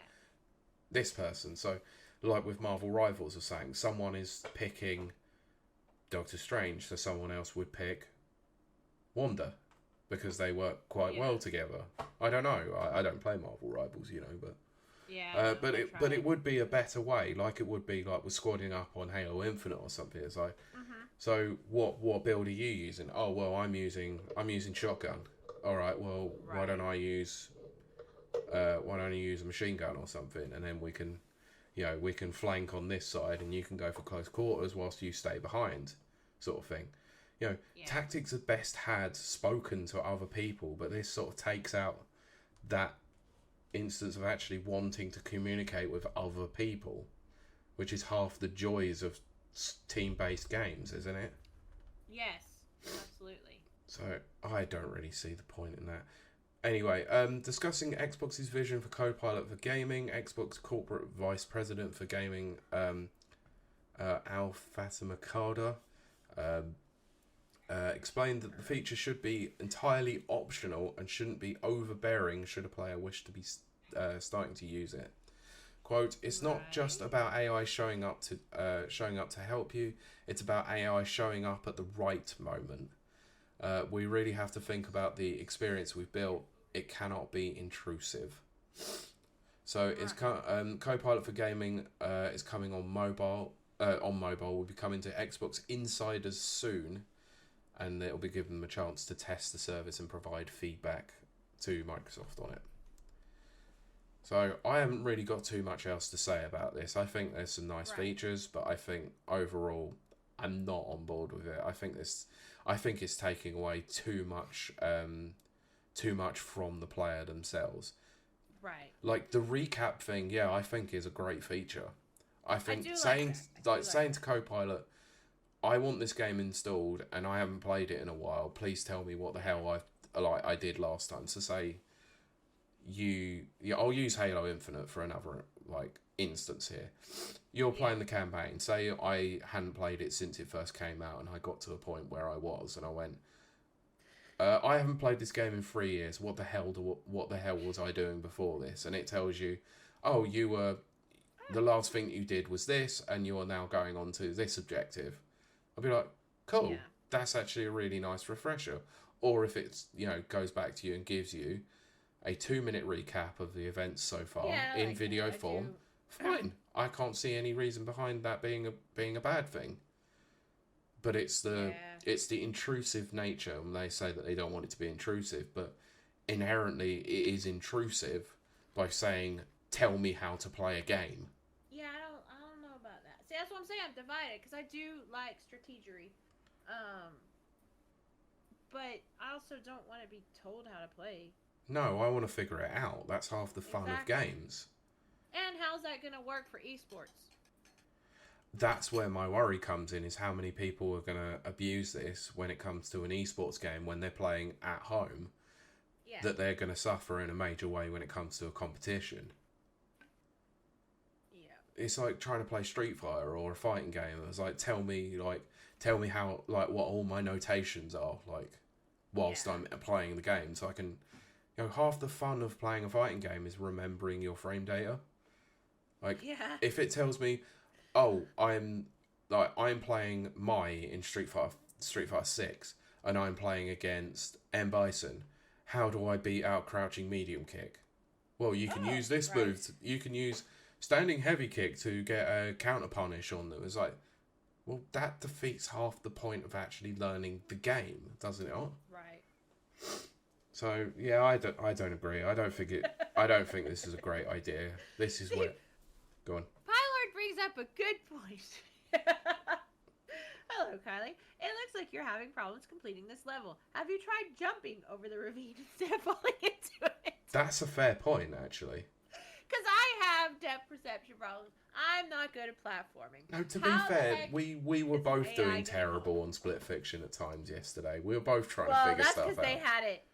Speaker 2: this person. So, like with Marvel Rivals or saying, someone is picking Doctor Strange, so someone else would pick Wanda because they work quite well together. I don't know. I don't play Marvel Rivals, you know, but but it would be a better way, like it would be like with squadding up on Halo Infinite or something. It's like, so what build are you using? Oh well, I'm using shotgun. All right, well why don't I use a machine gun or something, and then we can, you know, we can flank on this side, and you can go for close quarters whilst you stay behind, sort of thing. You know, tactics are best had spoken to other people, but this sort of takes out that instance of actually wanting to communicate with other people, which is half the joys of team-based games, isn't it?
Speaker 1: Yes, absolutely.
Speaker 2: So I don't really see the point in that. Anyway, discussing Xbox's vision for Copilot for gaming, Xbox corporate vice president for gaming, Al Fatimakada, explained that the feature should be entirely optional and shouldn't be overbearing should a player wish to be starting to use it. Quote, it's not just about AI showing up to help you, it's about AI showing up at the right moment. We really have to think about the experience we've built. It cannot be intrusive. So it's Copilot for gaming is coming on mobile. Will be coming to Xbox insiders soon, and it'll be giving them a chance to test the service and provide feedback to Microsoft on it. So I haven't really got too much else to say about this. I think there's some nice features, but I think overall I'm not on board with it. I think it's taking away too much from the player themselves.
Speaker 1: Right.
Speaker 2: Like the recap thing, I think is a great feature. I think saying to Copilot, I want this game installed and I haven't played it in a while. Please tell me what the hell I did last time. So say I'll use Halo Infinite for another instance here. You're playing the campaign. Say I hadn't played it since it first came out, and I got to a point where I was, and I went, I haven't played this game in 3 years. What the hell was I doing before this? And it tells you, oh, you were the last thing you did was this, and you are now going on to this objective. I'll be like, cool. That's actually a really nice refresher. Or if it's goes back to you and gives you a 2-minute recap of the events so far in video form, fine. I can't see any reason behind that being a bad thing. But it's the intrusive nature, and they say that they don't want it to be intrusive, but inherently it is intrusive by saying, "Tell me how to play a game."
Speaker 1: Yeah, I don't know about that. See, that's what I'm saying. I'm divided because I do like strategery, but I also don't want to be told how to play.
Speaker 2: No, I want to figure it out. That's half the fun of games.
Speaker 1: And how's that going to work for esports?
Speaker 2: That's where my worry comes in, is how many people are going to abuse this when it comes to an esports game when they're playing at home. Yeah. That they're going to suffer in a major way when it comes to a competition. Yeah. It's like trying to play Street Fighter or a fighting game. It's like, tell me how, what all my notations are, whilst I'm playing the game, so I can... half the fun of playing a fighting game is remembering your frame data. If it tells me, oh, I'm playing Mai in Street Fighter 6, and I'm playing against M. Bison. How do I beat out crouching medium kick? Well, you can use this move. You can use standing heavy kick to get a counter punish on them. It's like, well, that defeats half the point of actually learning the game, doesn't it?
Speaker 1: Right.
Speaker 2: So yeah, I don't agree. I don't think this is a great idea. This is where. Go on.
Speaker 1: Pylord brings up a good point. Hello, Kylie. It looks like you're having problems completing this level. Have you tried jumping over the ravine instead of falling into it?
Speaker 2: That's a fair point, actually.
Speaker 1: Because I have depth perception problems. I'm not good at platforming.
Speaker 2: No, to be fair, we were both doing terrible on Split Fiction at times yesterday. We were both trying to figure stuff out.
Speaker 1: Well, that's because they had it.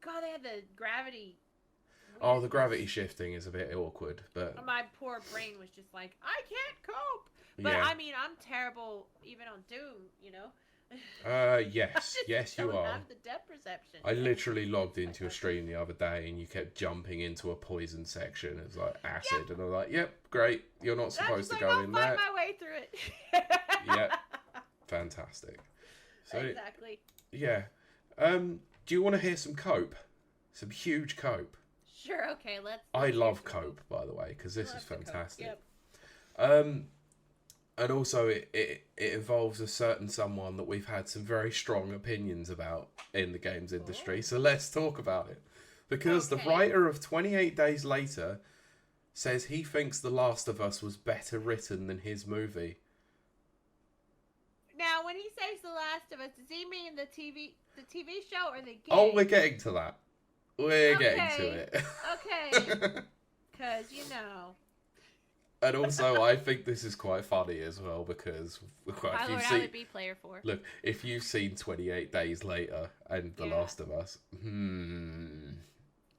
Speaker 1: God, they had the gravity.
Speaker 2: Oh, the gravity shifting is a bit awkward, but...
Speaker 1: My poor brain was just like, I can't cope. But, I mean, I'm terrible even on Doom, you know?
Speaker 2: Yes. Yes, you are.
Speaker 1: I don't have the depth perception.
Speaker 2: I literally logged into your stream the other day and you kept jumping into a poison section. It was like acid. And I was like, yep, great. You're not supposed to go in there.
Speaker 1: I'll find my way through it.
Speaker 2: Yep. Fantastic. So,
Speaker 1: exactly.
Speaker 2: Yeah. Do you want to hear some cope? Some huge cope.
Speaker 1: Sure, okay, let's...
Speaker 2: I love cope, by the way, because this is fantastic.
Speaker 1: Yep.
Speaker 2: And also, it involves a certain someone that we've had some very strong opinions about in the games industry.
Speaker 1: Oh.
Speaker 2: So let's talk about it. Because the writer of 28 Days Later says he thinks The Last of Us was better written than his movie.
Speaker 1: Now, when he says The Last of Us, does he mean the TV show or the game?
Speaker 2: Oh, we're getting to that. We're getting to it.
Speaker 1: Okay. Because, you know...
Speaker 2: And also, I think this is quite funny as well because
Speaker 1: I would be player 4.
Speaker 2: Look, if you've seen 28 Days Later and The Last of Us,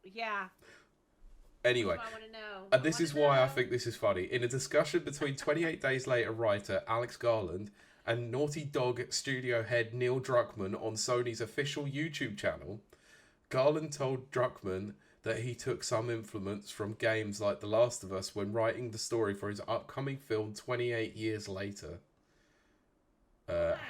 Speaker 1: Yeah.
Speaker 2: Anyway,
Speaker 1: I want to know.
Speaker 2: and this is why I think this is funny. In a discussion between 28 Days Later writer Alex Garland and Naughty Dog studio head Neil Druckmann on Sony's official YouTube channel, Garland told Druckmann that he took some influence from games like The Last of Us when writing the story for his upcoming film 28 Years Later.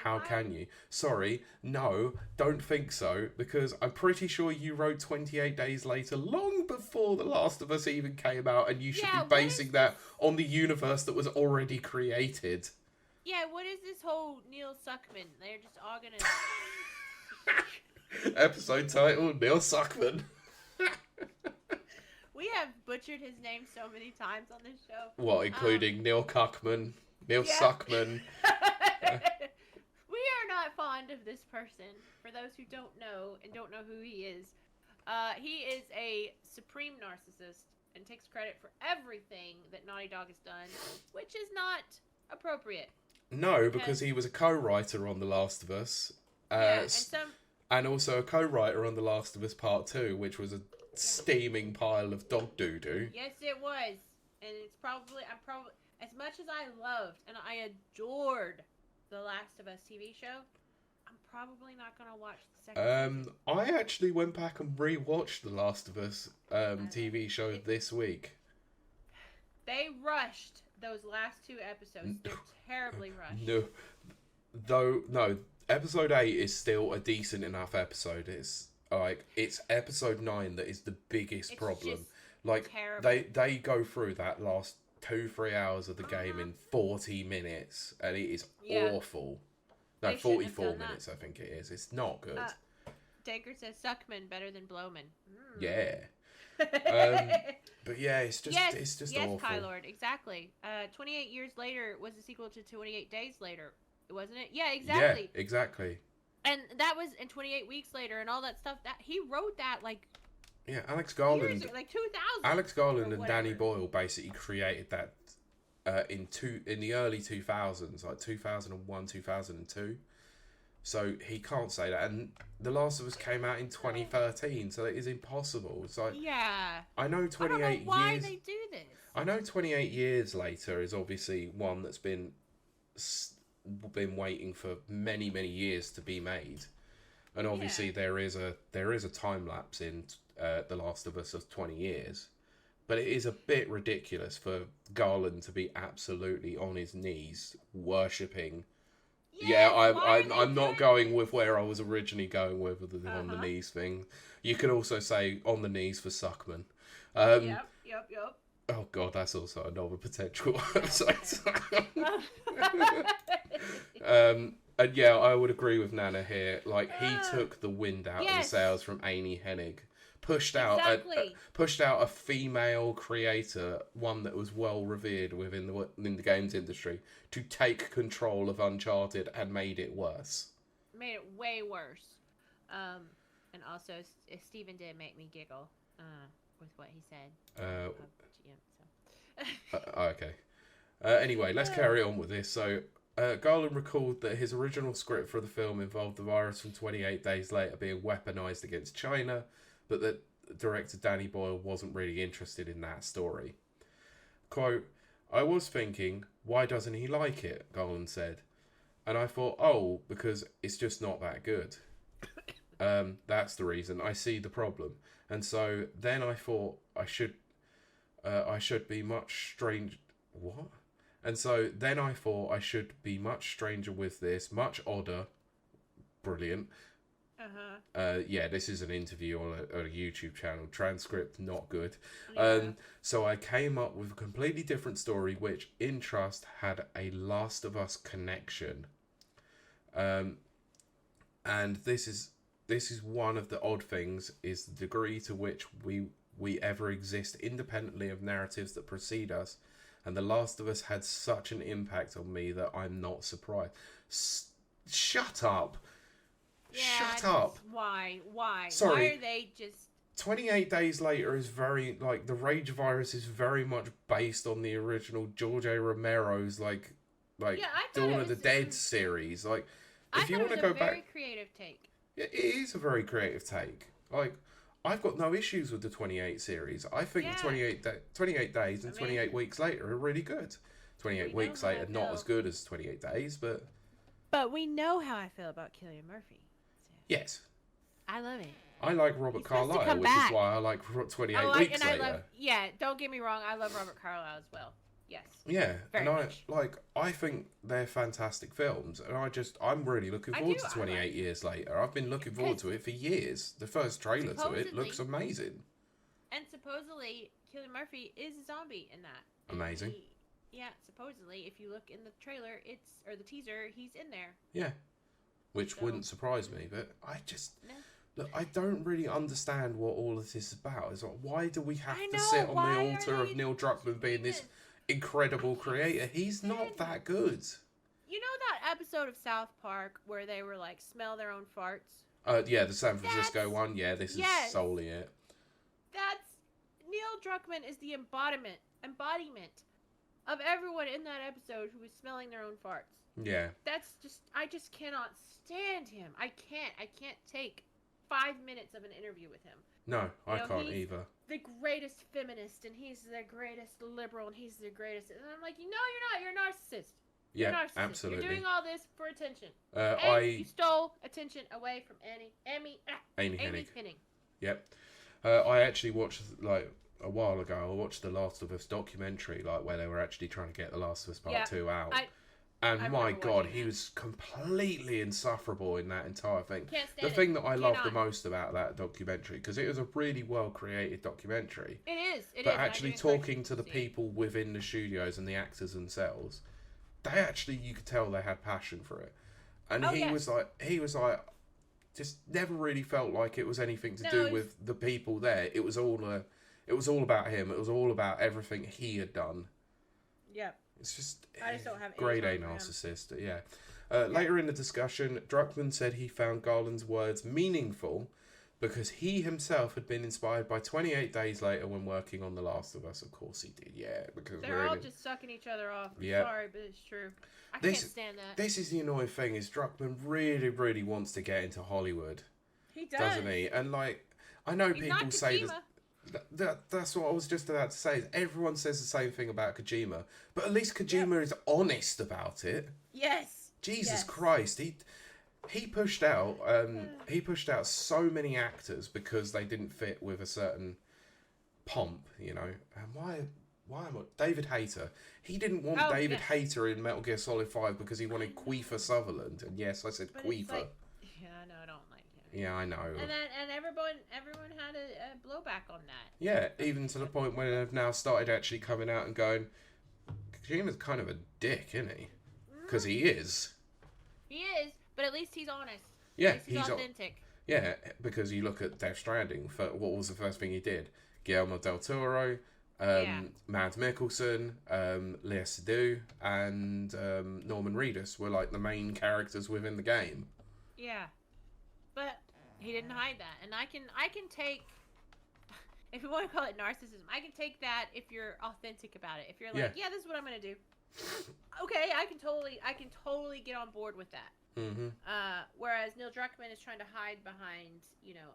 Speaker 2: How can you? Sorry, no, don't think so, because I'm pretty sure you wrote 28 Days Later long before The Last of Us even came out, and you should be basing that on the universe that was already created.
Speaker 1: Yeah, what is this whole Neil Suckmann? They're just all gonna...
Speaker 2: Episode title, Neil Suckmann.
Speaker 1: We have butchered his name so many times on this show.
Speaker 2: What, including Neil Cuckmann, Neil Suckmann.
Speaker 1: We are not fond of this person. For those who don't know and don't know who he is a supreme narcissist and takes credit for everything that Naughty Dog has done, which is not appropriate.
Speaker 2: No, because he was a co-writer on The Last of Us. And also a co-writer on The Last of Us Part 2, which was a steaming pile of dog doo-doo.
Speaker 1: Yes, it was. And it's probably, as much as I loved and I adored The Last of Us TV show, I'm probably not going to watch the second season.
Speaker 2: I actually went back and re-watched The Last of Us TV show this week.
Speaker 1: They rushed those last 2 episodes. They're terribly rushed.
Speaker 2: No, episode 8 is still a decent enough episode. It's episode 9 that is the biggest problem. Like terrible. They go through that last 2-3 hours of the game in 40 minutes, and it is awful. No, 44 minutes I think it is. It's not good.
Speaker 1: Daker says Suckman better than Blowman.
Speaker 2: Yeah. But yeah, it's just awful.
Speaker 1: Yes, Kylord, exactly. 28 years later was the sequel to 28 Days Later, wasn't it? Yeah, exactly.
Speaker 2: Yeah, exactly.
Speaker 1: And that was in 28 weeks later and all that stuff. That he wrote that
Speaker 2: Alex Garland,
Speaker 1: years, 2000.
Speaker 2: Alex Garland and Danny Boyle basically created that in the early 2000s, like 2001, 2002. So he can't say that. And The Last of Us came out in 2013, so it is impossible. It's like, I know 28
Speaker 1: I don't know why
Speaker 2: years.
Speaker 1: They do this.
Speaker 2: I know 28 years later is obviously one that's been waiting for many years to be made, and obviously there is a time lapse in The Last of Us of 20 years, but it is a bit ridiculous for Garland to be absolutely on his knees worshipping. I'm not going with where I was originally going with the on the knees thing. You could also say on the knees for Suckman.
Speaker 1: Yep.
Speaker 2: Oh god, that's also another potential website. And yeah, I would agree with Nana here. Like, he took the wind out of the sails from Amy Hennig
Speaker 1: Exactly.
Speaker 2: pushed out a female creator, one that was well revered within the games industry, to take control of Uncharted and made it worse.
Speaker 1: Made it way worse. And also, Steven did make me giggle with what he said.
Speaker 2: Okay. Anyway, let's carry on with this. So, Garland recalled that his original script for the film involved the virus from 28 Days Later being weaponized against China, but that director Danny Boyle wasn't really interested in that story. Quote, I was thinking, why doesn't he like it? Garland said. And I thought, oh, because it's just not that good. That's the reason. I see the problem. And so then I thought I should be much strange. What? And so then I thought I should be much stranger with this, much odder. Brilliant. Yeah, this is an interview on a YouTube channel. Transcript not good.
Speaker 1: Yeah.
Speaker 2: So I came up with a completely different story, which in trust had a Last of Us connection. And this is one of the odd things, is the degree to which we ever exist independently of narratives that precede us. And The Last of Us had such an impact on me that I'm not surprised. Shut up.
Speaker 1: Yeah,
Speaker 2: Shut up.
Speaker 1: Why?
Speaker 2: Sorry.
Speaker 1: Why are they just...
Speaker 2: 28 Days Later is very, like, the Rage virus is very much based on the original George A. Romero's, like Dawn of the Dead series. Like, if you want to go back...
Speaker 1: a very creative take.
Speaker 2: It is a very creative take. Like, I've got no issues with the 28 series. I think 28 Days and 28 Weeks Later are really good. 28 Weeks Later, not as good as 28 Days, but...
Speaker 1: But we know how I feel about Cillian Murphy. So.
Speaker 2: Yes.
Speaker 1: I love it.
Speaker 2: I like Robert Carlyle, which is why I like 28 Weeks Later.
Speaker 1: Don't get me wrong, I love Robert Carlyle as well. Yes.
Speaker 2: Yeah,
Speaker 1: very much.
Speaker 2: I think they're fantastic films, and I'm really looking forward to 28 Years Later. I've been looking forward to it for years. The first trailer to it looks amazing.
Speaker 1: And supposedly, Cillian Murphy is a zombie in that.
Speaker 2: Amazing.
Speaker 1: Supposedly, if you look in the trailer, or the teaser, he's in there.
Speaker 2: Yeah, which wouldn't surprise me, but look, I don't really understand what all of this is about. It's like, why do we have to sit on the altar of Neil Druckmann being this incredible creator? He's not that good. You know
Speaker 1: that episode of South Park where they were like, smell their own farts?
Speaker 2: Yeah, the San Francisco one. Yeah, this is solely it.
Speaker 1: That's... Neil Druckmann is the embodiment of everyone in that episode who was smelling their own farts.
Speaker 2: Yeah.
Speaker 1: That's just... I just cannot stand him. I can't take 5 minutes of an interview with him.
Speaker 2: No, I can't either.
Speaker 1: The greatest feminist, and he's the greatest liberal, and he's the greatest... And I'm like, no, you're not. You're a narcissist.
Speaker 2: Yeah,
Speaker 1: you're a narcissist.
Speaker 2: absolutely.
Speaker 1: You're doing all this for attention. You stole attention away from Amy Hennig.
Speaker 2: Yep. I actually watched, a while ago, I watched the Last of Us documentary, where they were actually trying to get The Last of Us Part 2 out. And my God, he was completely insufferable in that entire thing. The thing that I loved the most about that documentary, because it was a really well created documentary.
Speaker 1: It is.
Speaker 2: But actually talking to the people within the studios and the actors themselves, they actually, you could tell they had passion for it. And he was like, just never really felt like it was anything to do with the people there. It was all about him. It was all about everything he had done.
Speaker 1: Yeah.
Speaker 2: It's just...
Speaker 1: I just don't have
Speaker 2: grade A narcissist, yeah. Later in the discussion, Druckmann said he found Garland's words meaningful because he himself had been inspired by 28 Days Later when working on The Last of Us. Of course he did, yeah. Because
Speaker 1: they're all just sucking each other off. Sorry, but it's true. I can't stand that. This is
Speaker 2: the annoying thing, is Druckmann really, really wants to get into Hollywood.
Speaker 1: He does.
Speaker 2: Doesn't he? And, I know people say this... That's what I was just about to say. Everyone says the same thing about Kojima, but at least Kojima is honest about it.
Speaker 1: Yes.
Speaker 2: Jesus Christ, he pushed out so many actors because they didn't fit with a certain pomp, And why am I... David Hayter. He didn't want David Hayter in Metal Gear Solid 5 because he wanted Queefer Sutherland, and yes, I said Queefer.
Speaker 1: No, I don't like him.
Speaker 2: Yeah, I know.
Speaker 1: And everyone had a blowback on that.
Speaker 2: Yeah, even to the point where they've now started actually coming out and going, Kojima's kind of a dick, isn't he? Because he is.
Speaker 1: He is, but at least he's honest.
Speaker 2: Yeah,
Speaker 1: he's authentic.
Speaker 2: Yeah, because you look at Death Stranding. What was the first thing he did? Guillermo del Toro, Mads Mikkelsen, Lea Seydoux, and Norman Reedus were like the main characters within the game.
Speaker 1: Yeah, but he didn't hide that, and I can take, if you want to call it narcissism, I can take that if you're authentic about it. If you're like, yeah, this is what I'm gonna do. Okay, I can totally get on board with that.
Speaker 2: Mm-hmm.
Speaker 1: Whereas Neil Druckmann is trying to hide behind,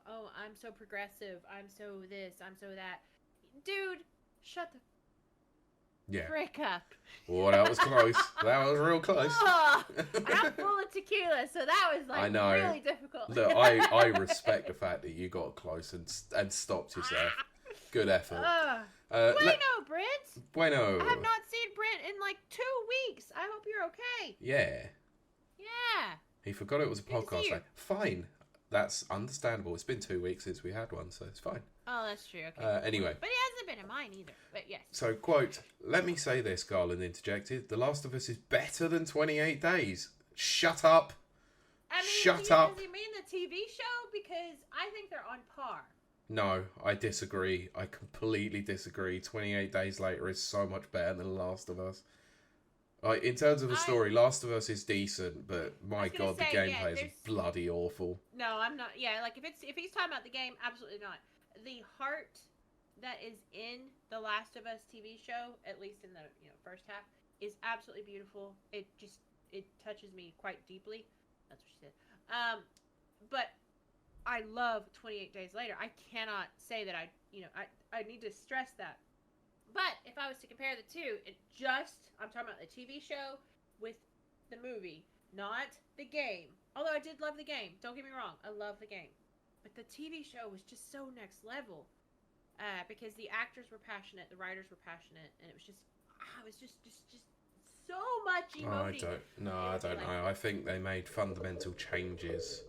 Speaker 1: oh, I'm so progressive, I'm so this, I'm so that. Dude, shut the frick up.
Speaker 2: Well, that was close. That was real close.
Speaker 1: Oh, I'm full of tequila, so that was like really difficult.
Speaker 2: Look, I respect the fact that you got close and stopped yourself. Good effort.
Speaker 1: Bueno, Brent.
Speaker 2: Bueno.
Speaker 1: I have not seen Brent in like 2 weeks. I hope you're okay.
Speaker 2: Yeah.
Speaker 1: Yeah.
Speaker 2: He forgot it was a podcast. Like, fine. That's understandable. It's been 2 weeks since we had one, so it's fine.
Speaker 1: Oh, that's true. Okay.
Speaker 2: Anyway.
Speaker 1: But he hasn't been in mine either. But yes.
Speaker 2: So, quote, let me say this, Garland interjected. The Last of Us is better than 28 Days. Shut up.
Speaker 1: I mean,
Speaker 2: Shut up.
Speaker 1: Does he mean the TV show? Because I think they're on par.
Speaker 2: No, I disagree. I completely disagree. 28 Days Later is so much better than The Last of Us. Like, in terms of a story, Last of Us is decent, but my god, the gameplay is bloody awful.
Speaker 1: No, I'm not. Yeah, like if he's talking about the game, absolutely not. The heart that is in the Last of Us TV show, at least in the first half, is absolutely beautiful. It touches me quite deeply. That's what she said. But I love 28 Days Later. I cannot say that I need to stress that. But if I was to compare the two, I'm talking about the TV show with the movie, not the game. Although I did love the game. Don't get me wrong. I love the game. But the TV show was just so next level. Because the actors were passionate, the writers were passionate, and it was just so much emoting.
Speaker 2: I don't know. I think they made fundamental changes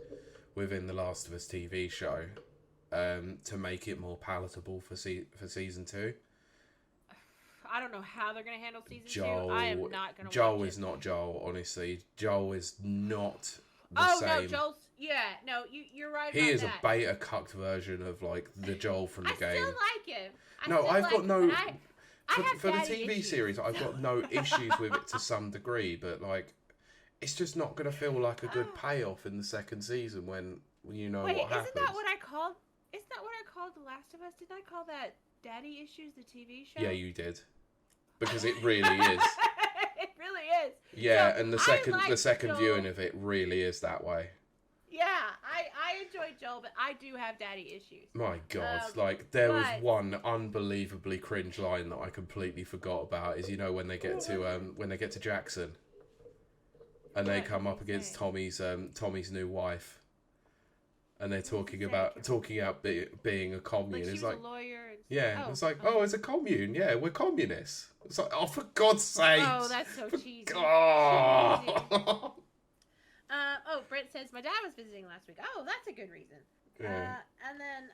Speaker 2: within the Last of Us TV show to make it more palatable for season 2.
Speaker 1: I don't know how they're going to handle season 2. I am not going to
Speaker 2: Joel is not Joel, honestly. Joel is not the same.
Speaker 1: Oh, no, Joel's... Yeah, no, you're right about that.
Speaker 2: He is a beta cucked version of, like, the Joel from the game.
Speaker 1: I still like him.
Speaker 2: For the TV series, I've got no issues with it to some degree, but, like, it's just not going to feel like a good payoff in the second season when what happens.
Speaker 1: Isn't that what I called The Last of Us? Didn't I call that Daddy Issues, the TV show?
Speaker 2: Yeah, you did. Because it really is.
Speaker 1: It really is.
Speaker 2: Yeah, so and the second viewing of it really is that way.
Speaker 1: Yeah, I enjoyed Joel, but I do have daddy issues.
Speaker 2: My God, there was one unbelievably cringe line that I completely forgot about. Is when they get to Jackson, and they come up against Tommy's new wife, and they're talking about being a commune.
Speaker 1: Like
Speaker 2: it's
Speaker 1: like a lawyer.
Speaker 2: It's like, it's a commune. Yeah, we're communists. It's like, oh, for God's sake!
Speaker 1: Oh, that's so cheesy.
Speaker 2: Oh.
Speaker 1: Brent says my dad was visiting last week. Oh, that's a good reason.
Speaker 2: Yeah.
Speaker 1: And then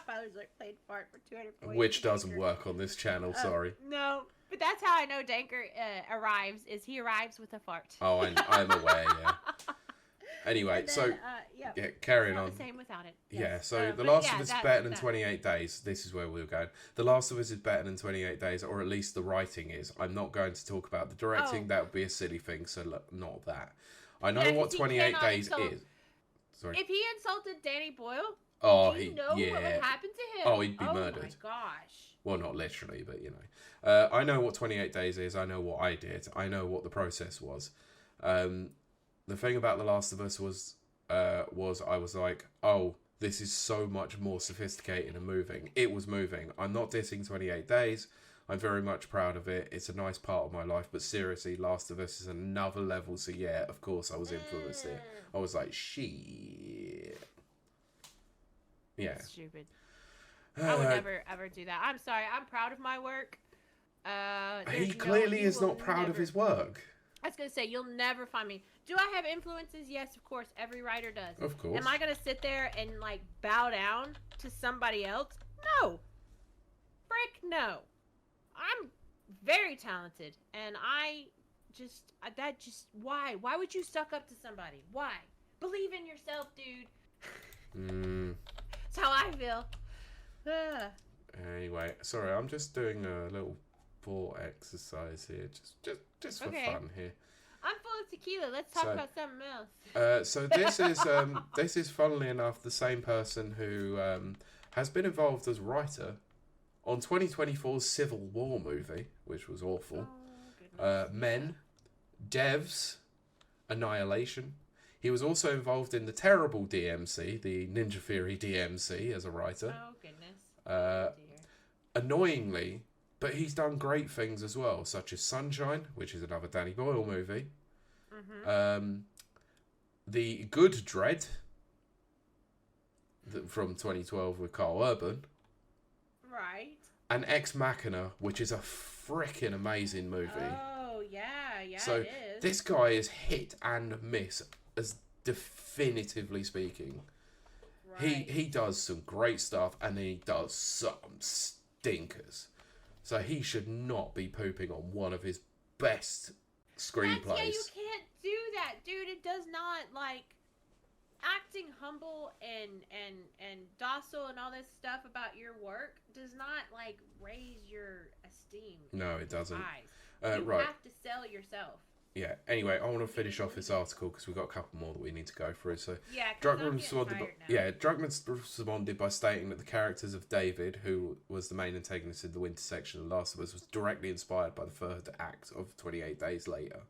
Speaker 1: father's like played fart for 200 points.
Speaker 2: Which doesn't work on this channel. Sorry.
Speaker 1: No, but that's how I know Danker arrives. Is he arrives with a fart?
Speaker 2: Oh, I'm aware. Yeah. Anyway,
Speaker 1: then,
Speaker 2: carrying on.
Speaker 1: The same without it.
Speaker 2: Yes. Yeah, so The
Speaker 1: Last
Speaker 2: of Us is better than 28 Days. This is where we were going. The Last of Us is better than 28 Days, or at least the writing is. I'm not going to talk about the directing. That would be a silly thing, so not that. I know what 28 Days is. Sorry.
Speaker 1: If he insulted Danny Boyle,
Speaker 2: what
Speaker 1: would happen to him?
Speaker 2: Oh, he'd be murdered.
Speaker 1: Oh my gosh.
Speaker 2: Well, not literally, but I know what 28 Days is. I know what I did. I know what the process was. The thing about The Last of Us was I was like, oh, this is so much more sophisticated and moving. It was moving. I'm not dissing 28 Days. I'm very much proud of it. It's a nice part of my life. But seriously, Last of Us is another level. So yeah, of course I was influenced here. I was like, shit. Yeah.
Speaker 1: That's stupid. I would never, ever do that. I'm sorry. I'm proud of my work.
Speaker 2: He clearly is not proud of his work.
Speaker 1: I was going to say, you'll never find me. Do I have influences? Yes, of course. Every writer does.
Speaker 2: Of course.
Speaker 1: Am I going to sit there and, bow down to somebody else? No. Frick, no. I'm very talented. And why? Why would you suck up to somebody? Why? Believe in yourself, dude.
Speaker 2: Mm.
Speaker 1: That's how I feel.
Speaker 2: Anyway, sorry, I'm just doing a little thought exercise here, just for fun here.
Speaker 1: I'm full of tequila. Let's talk about something else.
Speaker 2: So this is funnily enough the same person who has been involved as writer on 2024's Civil War movie, which was awful. Men, Devs, Annihilation. He was also involved in the terrible DMC, the Ninja Theory DMC, as a writer.
Speaker 1: Oh, goodness.
Speaker 2: Annoyingly, but he's done great things as well, such as Sunshine, which is another Danny Boyle movie. Mm-hmm. The Good Dread from 2012 with Carl Urban.
Speaker 1: Right.
Speaker 2: And Ex Machina, which is a freaking amazing movie.
Speaker 1: Oh, yeah,
Speaker 2: so
Speaker 1: it is.
Speaker 2: This guy is hit and miss, as definitively speaking. Right. He does some great stuff, and he does some stinkers. So he should not be pooping on one of his best screenplays.
Speaker 1: Yeah, you can't do that, dude. It does not, like, acting humble and docile and all this stuff about your work does not, like, raise your esteem.
Speaker 2: No, it doesn't.
Speaker 1: You
Speaker 2: right.
Speaker 1: have to sell yourself.
Speaker 2: Yeah. Anyway, I want to finish off this article because we've got a couple more that we need to go through. So
Speaker 1: yeah,
Speaker 2: Druckmann responded by stating that the characters of David, who was the main antagonist in the winter section of Last of Us, was directly inspired by the third act of 28 Days Later.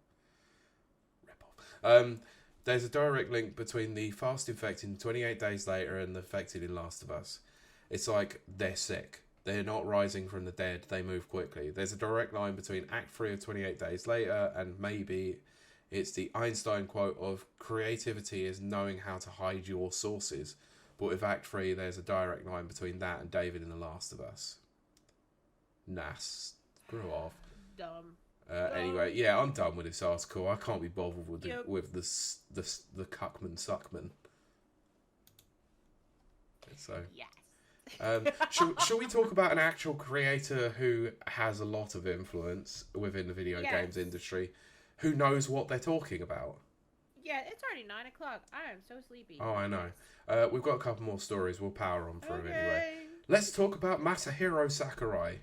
Speaker 2: Rip off. There's a direct link between the fast infected in 28 Days Later and the infected in Last of Us. It's like they're sick. They're not rising from the dead. They move quickly. There's a direct line between Act 3 of 28 Days Later and maybe it's the Einstein quote of creativity is knowing how to hide your sources. But with Act 3, there's a direct line between that and David in The Last of Us. Nah, screw off.
Speaker 1: Dumb.
Speaker 2: Anyway, yeah, I'm done with this article. I can't be bothered with the Cuckman Suckmann. So.
Speaker 1: Yes.
Speaker 2: Shall we talk about an actual creator who has a lot of influence within the video games industry, who knows what they're talking about?
Speaker 1: Yeah, it's already 9 o'clock. I am so sleepy.
Speaker 2: Oh, I know. We've got a couple more stories. We'll power on through anyway. Let's talk about Masahiro Sakurai.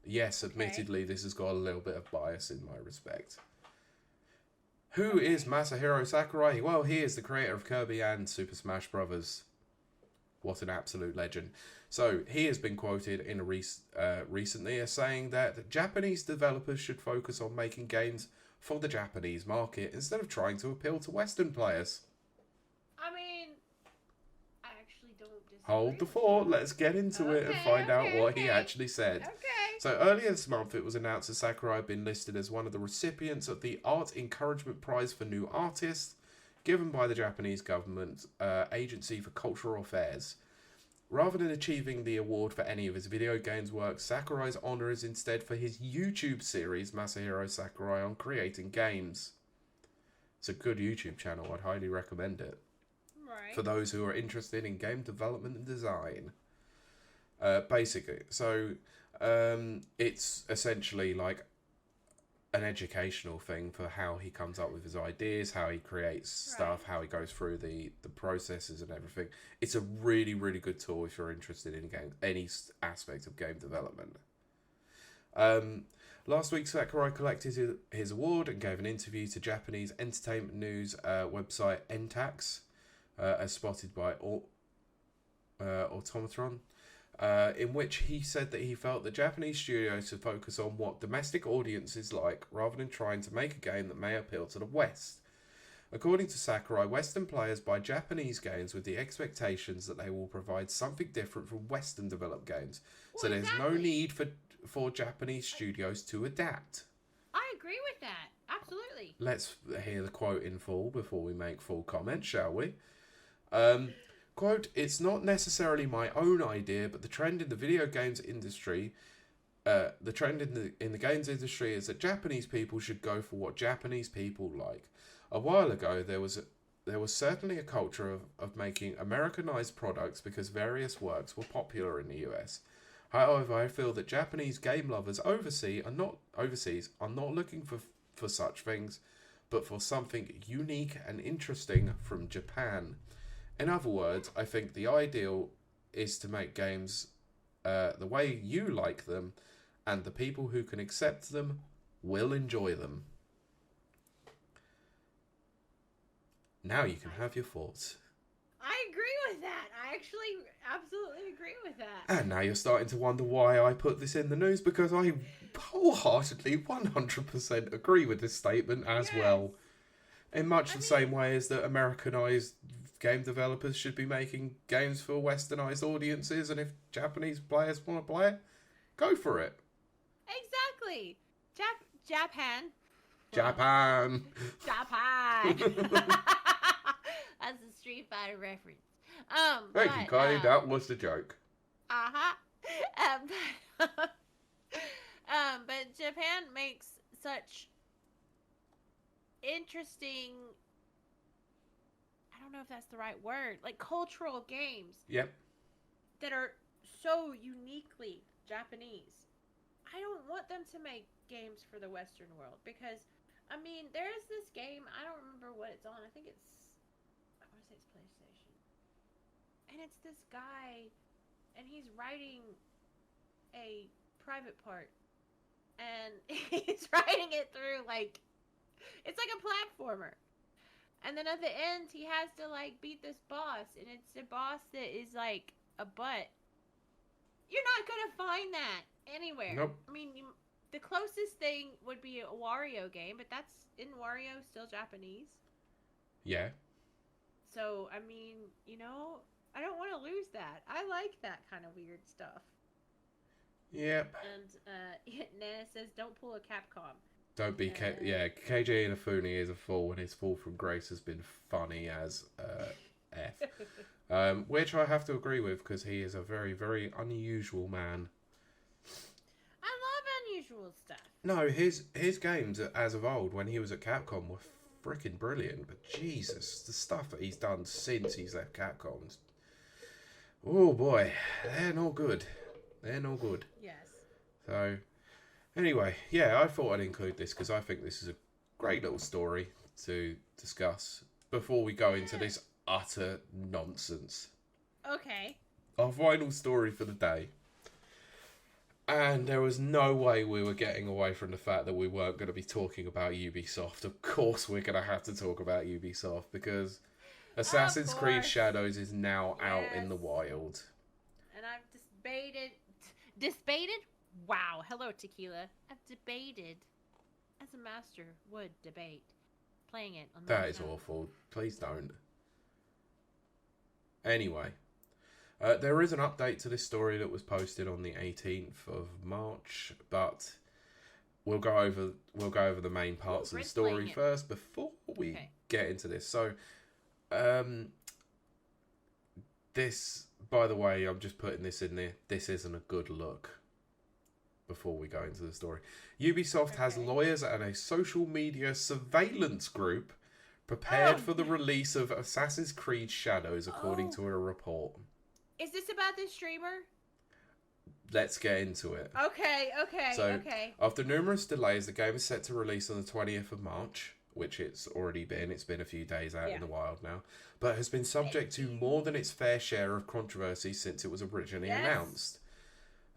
Speaker 2: Yes, admittedly, this has got a little bit of bias in my respect. Who is Masahiro Sakurai? Well, he is the creator of Kirby and Super Smash Bros. What an absolute legend. So, he has been quoted in recently as saying that Japanese developers should focus on making games for the Japanese market instead of trying to appeal to Western players.
Speaker 1: I mean, I actually don't disagree.
Speaker 2: Hold the fort. Let's get into it and find out what he actually said.
Speaker 1: Okay.
Speaker 2: So earlier this month, it was announced that Sakurai had been listed as one of the recipients of the Art Encouragement Prize for New Artists, given by the Japanese government Agency for Cultural Affairs. Rather than achieving the award for any of his video games work, Sakurai's honour is instead for his YouTube series, Masahiro Sakurai on Creating Games. It's a good YouTube channel. I'd highly recommend it.
Speaker 1: Right.
Speaker 2: For those who are interested in game development and design. Basically, so it's essentially like an educational thing for how he comes up with his ideas, how he creates stuff, how he goes through the processes and everything. It's a really, really good tool if you're interested in any aspect of game development. Last week, Sakurai collected his award and gave an interview to Japanese entertainment news website Entax, as spotted by Automatron. In which he said that he felt that Japanese studios should focus on what domestic audiences like rather than trying to make a game that may appeal to the West. According to Sakurai, Western players buy Japanese games with the expectations that they will provide something different from Western developed games, so there's no need for Japanese studios to adapt.
Speaker 1: I agree with that. Absolutely.
Speaker 2: Let's hear the quote in full before we make full comment, shall we? Quote, it's not necessarily my own idea, but the trend in the video games industry, the trend in the games industry is that Japanese people should go for what Japanese people like. A while ago, there was certainly a culture of making Americanized products because various works were popular in the US. However, I feel that Japanese game lovers overseas are not looking for such things, but for something unique and interesting from Japan. In other words, I think the ideal is to make games the way you like them, and the people who can accept them will enjoy them. Now you can have your thoughts.
Speaker 1: I agree with that. I actually absolutely agree with that.
Speaker 2: And now you're starting to wonder why I put this in the news, because I wholeheartedly 100% agree with this statement as well. In much the same way as that Americanized game developers should be making games for westernized audiences, and if Japanese players want to play it, go for it.
Speaker 1: Exactly. Japan.
Speaker 2: Japan.
Speaker 1: That's a Street Fighter reference.
Speaker 2: Thank you, Kylie. That was the joke.
Speaker 1: But Japan makes such interesting, I don't know if that's the right word, like cultural games.
Speaker 2: Yep.
Speaker 1: That are so uniquely Japanese. I don't want them to make games for the Western world, because, I mean, there's this game, I don't remember what it's on. I want to say it's PlayStation. And it's this guy, and he's writing a private part. And he's writing it through, like, it's like a platformer. And then at the end, he has to, like, beat this boss. And it's a boss that is, like, a butt. You're not going to find that anywhere.
Speaker 2: Nope.
Speaker 1: I mean, the closest thing would be a Wario game, but isn't Wario still Japanese?
Speaker 2: Yeah.
Speaker 1: So, I mean, I don't want to lose that. I like that kind of weird stuff.
Speaker 2: Yep.
Speaker 1: And Nana says, don't pull a Capcom.
Speaker 2: Don't be... KJ Inafune is a fool, and his fall from grace has been funny as F. Which I have to agree with, because he is a very, very unusual man.
Speaker 1: I love unusual stuff.
Speaker 2: No, his games, as of old, when he was at Capcom, were freaking brilliant. But Jesus, the stuff that he's done since he's left Capcom... Oh boy, they're no good. They're no good.
Speaker 1: Yes.
Speaker 2: So, anyway, yeah, I thought I'd include this because I think this is a great little story to discuss before we go into this utter nonsense.
Speaker 1: Okay.
Speaker 2: Our final story for the day. And there was no way we were getting away from the fact that we weren't going to be talking about Ubisoft. Of course we're going to have to talk about Ubisoft, because Assassin's Creed Shadows is now out in the wild.
Speaker 1: And I've debated? Wow. Hello, Tequila. I've debated, as a master would debate, playing it on
Speaker 2: that is awful. Please don't. Anyway, there is an update to this story that was posted on the 18th of March, but we'll go over the main parts of the story first before we get into this. So, this, by the way, I'm just putting this in there. This isn't a good look. Before we go into the story, Ubisoft has lawyers and a social media surveillance group prepared for the release of Assassin's Creed Shadows, according to a report.
Speaker 1: Is this about this streamer?
Speaker 2: Let's get into it.
Speaker 1: Okay.
Speaker 2: So, after numerous delays, the game is set to release on the 20th of March, which it's already been. It's been a few days out in the wild now, but has been subject to more than its fair share of controversy since it was originally announced.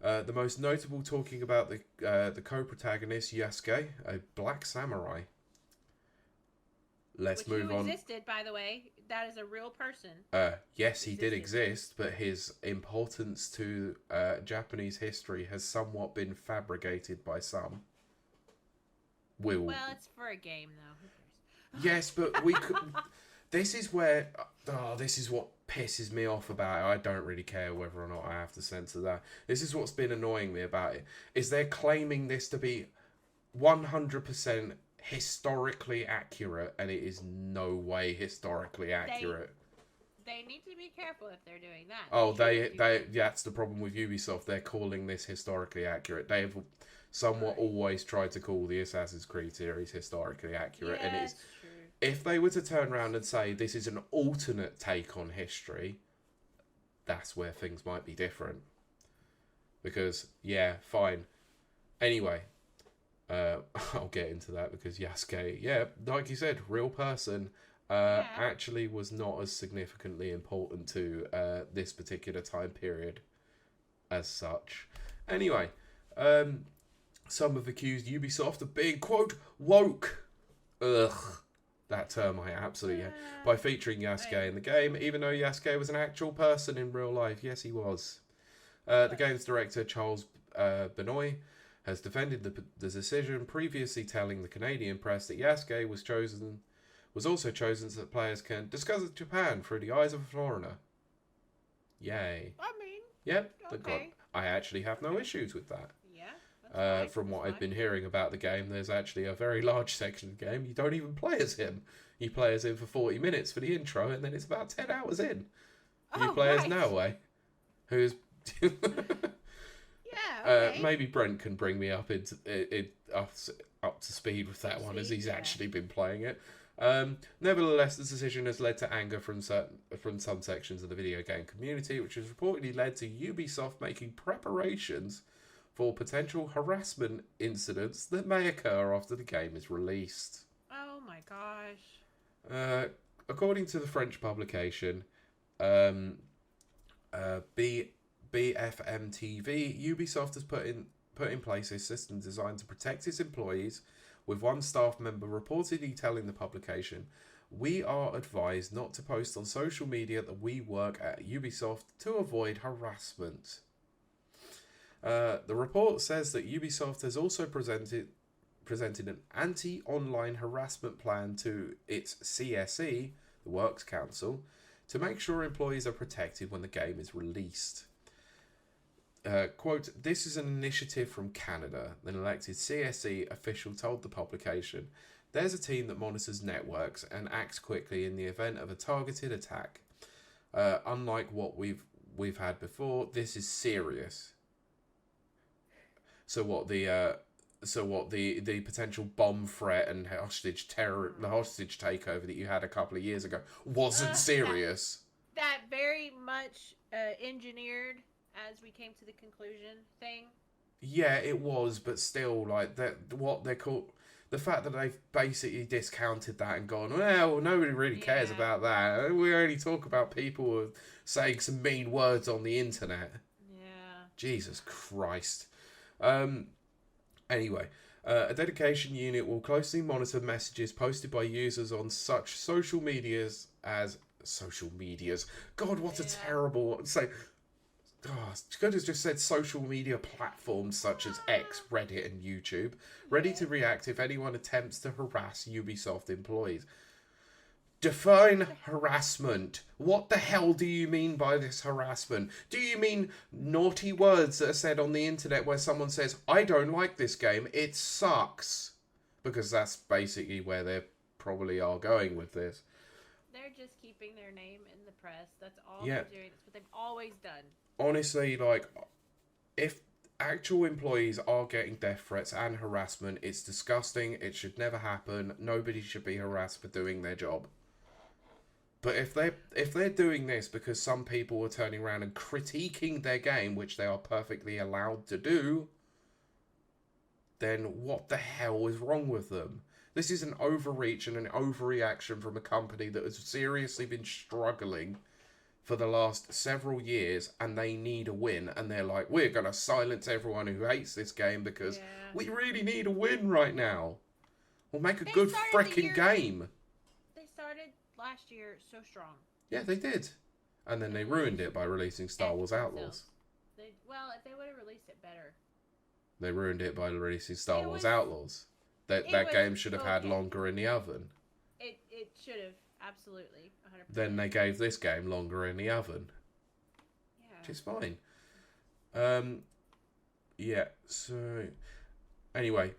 Speaker 2: The most notable talking about the co-protagonist, Yasuke, a black samurai. Let's move on.
Speaker 1: Existed, by the way. That is a real person.
Speaker 2: Yes, he did exist, but his importance to Japanese history has somewhat been fabricated by some. Well,
Speaker 1: it's for a game, though. Who cares?
Speaker 2: Yes, but we could... This is where... this is what pisses me off about it. I don't really care whether or not I have to censor that. This is what's been annoying me about it. Is they're claiming this to be 100% historically accurate, and it is no way historically accurate.
Speaker 1: They need to be careful if they're doing that.
Speaker 2: Oh, that's the problem with Ubisoft. They're calling this historically accurate. They have somewhat always tried to call the Assassin's Creed series historically accurate, and it's
Speaker 1: true.
Speaker 2: If they were to turn around and say this is an alternate take on history, that's where things might be different. Because, fine. Anyway, I'll get into that because Yasuke, yeah, like you said, real person,
Speaker 1: Yeah.
Speaker 2: actually was not as significantly important to this particular time period as such. Anyway, some have accused Ubisoft of being, quote, woke. Ugh. That term I absolutely hate. By featuring Yasuke in the game, even though Yasuke was an actual person in real life. Yes, he was. The game's director, Charles Benoit, has defended the decision, previously telling the Canadian press that Yasuke was also chosen so that players can discuss Japan through the eyes of a foreigner. Yay.
Speaker 1: I mean,
Speaker 2: Yep.
Speaker 1: okay.
Speaker 2: I actually have no issues with that.
Speaker 1: Yeah.
Speaker 2: From what I've been hearing about the game, there's actually a very large section of the game you don't even play as him. You play as him for 40 minutes for the intro, and then it's about 10 hours in. You play as Naoe, who's... maybe Brent can bring me up up to speed with that one, as he's actually been playing it. Nevertheless, the decision has led to anger from some sections of the video game community, which has reportedly led to Ubisoft making preparations for potential harassment incidents that may occur after the game is released.
Speaker 1: Oh my gosh.
Speaker 2: According to the French publication BFM TV, Ubisoft has put in place a system designed to protect its employees, with one staff member reportedly telling the publication, "We are advised not to post on social media that we work at Ubisoft to avoid harassment." The report says that Ubisoft has also presented an anti-online harassment plan to its CSE, the Works Council, to make sure employees are protected when the game is released. Quote, "This is an initiative from Canada," an elected CSE official told the publication. "There's a team that monitors networks and acts quickly in the event of a targeted attack. Unlike what we've had before, this is serious." So what the potential bomb threat and the hostage takeover that you had a couple of years ago wasn't serious.
Speaker 1: That very much engineered, as we came to the conclusion, thing.
Speaker 2: Yeah, it was, but still, like that, what they call the fact that they've basically discounted that and gone, well, nobody really cares about that. We only talk about people saying some mean words on the internet.
Speaker 1: Yeah.
Speaker 2: Jesus Christ. Anyway, a dedication unit will closely monitor messages posted by users on such social medias as God, what a terrible could have just said social media platforms such as X, Reddit, and YouTube, ready to react if anyone attempts to harass Ubisoft employees. Define harassment. What the hell do you mean by this harassment? Do you mean naughty words that are said on the internet where someone says, "I don't like this game, it sucks"? Because that's basically where they probably are going with this.
Speaker 1: They're just keeping their name in the press. That's all they're doing. That's what they've always done.
Speaker 2: Honestly, like, if actual employees are getting death threats and harassment, it's disgusting. It should never happen. Nobody should be harassed for doing their job. But if they're doing this because some people are turning around and critiquing their game, which they are perfectly allowed to do, then what the hell is wrong with them? This is an overreach and an overreaction from a company that has seriously been struggling for the last several years, and they need a win, and they're like, we're going to silence everyone who hates this game because we really need a win right now. We'll make a good freaking game.
Speaker 1: They started last year so strong.
Speaker 2: Yeah, they did. And then they ruined it by releasing Star Wars Outlaws.
Speaker 1: If they would have released it better.
Speaker 2: They ruined it by releasing Star Wars Outlaws. That game should have had longer in the oven.
Speaker 1: It should have, absolutely, 100%.
Speaker 2: Then they gave this game longer in the oven. Yeah. Which is fine. So... Anyway,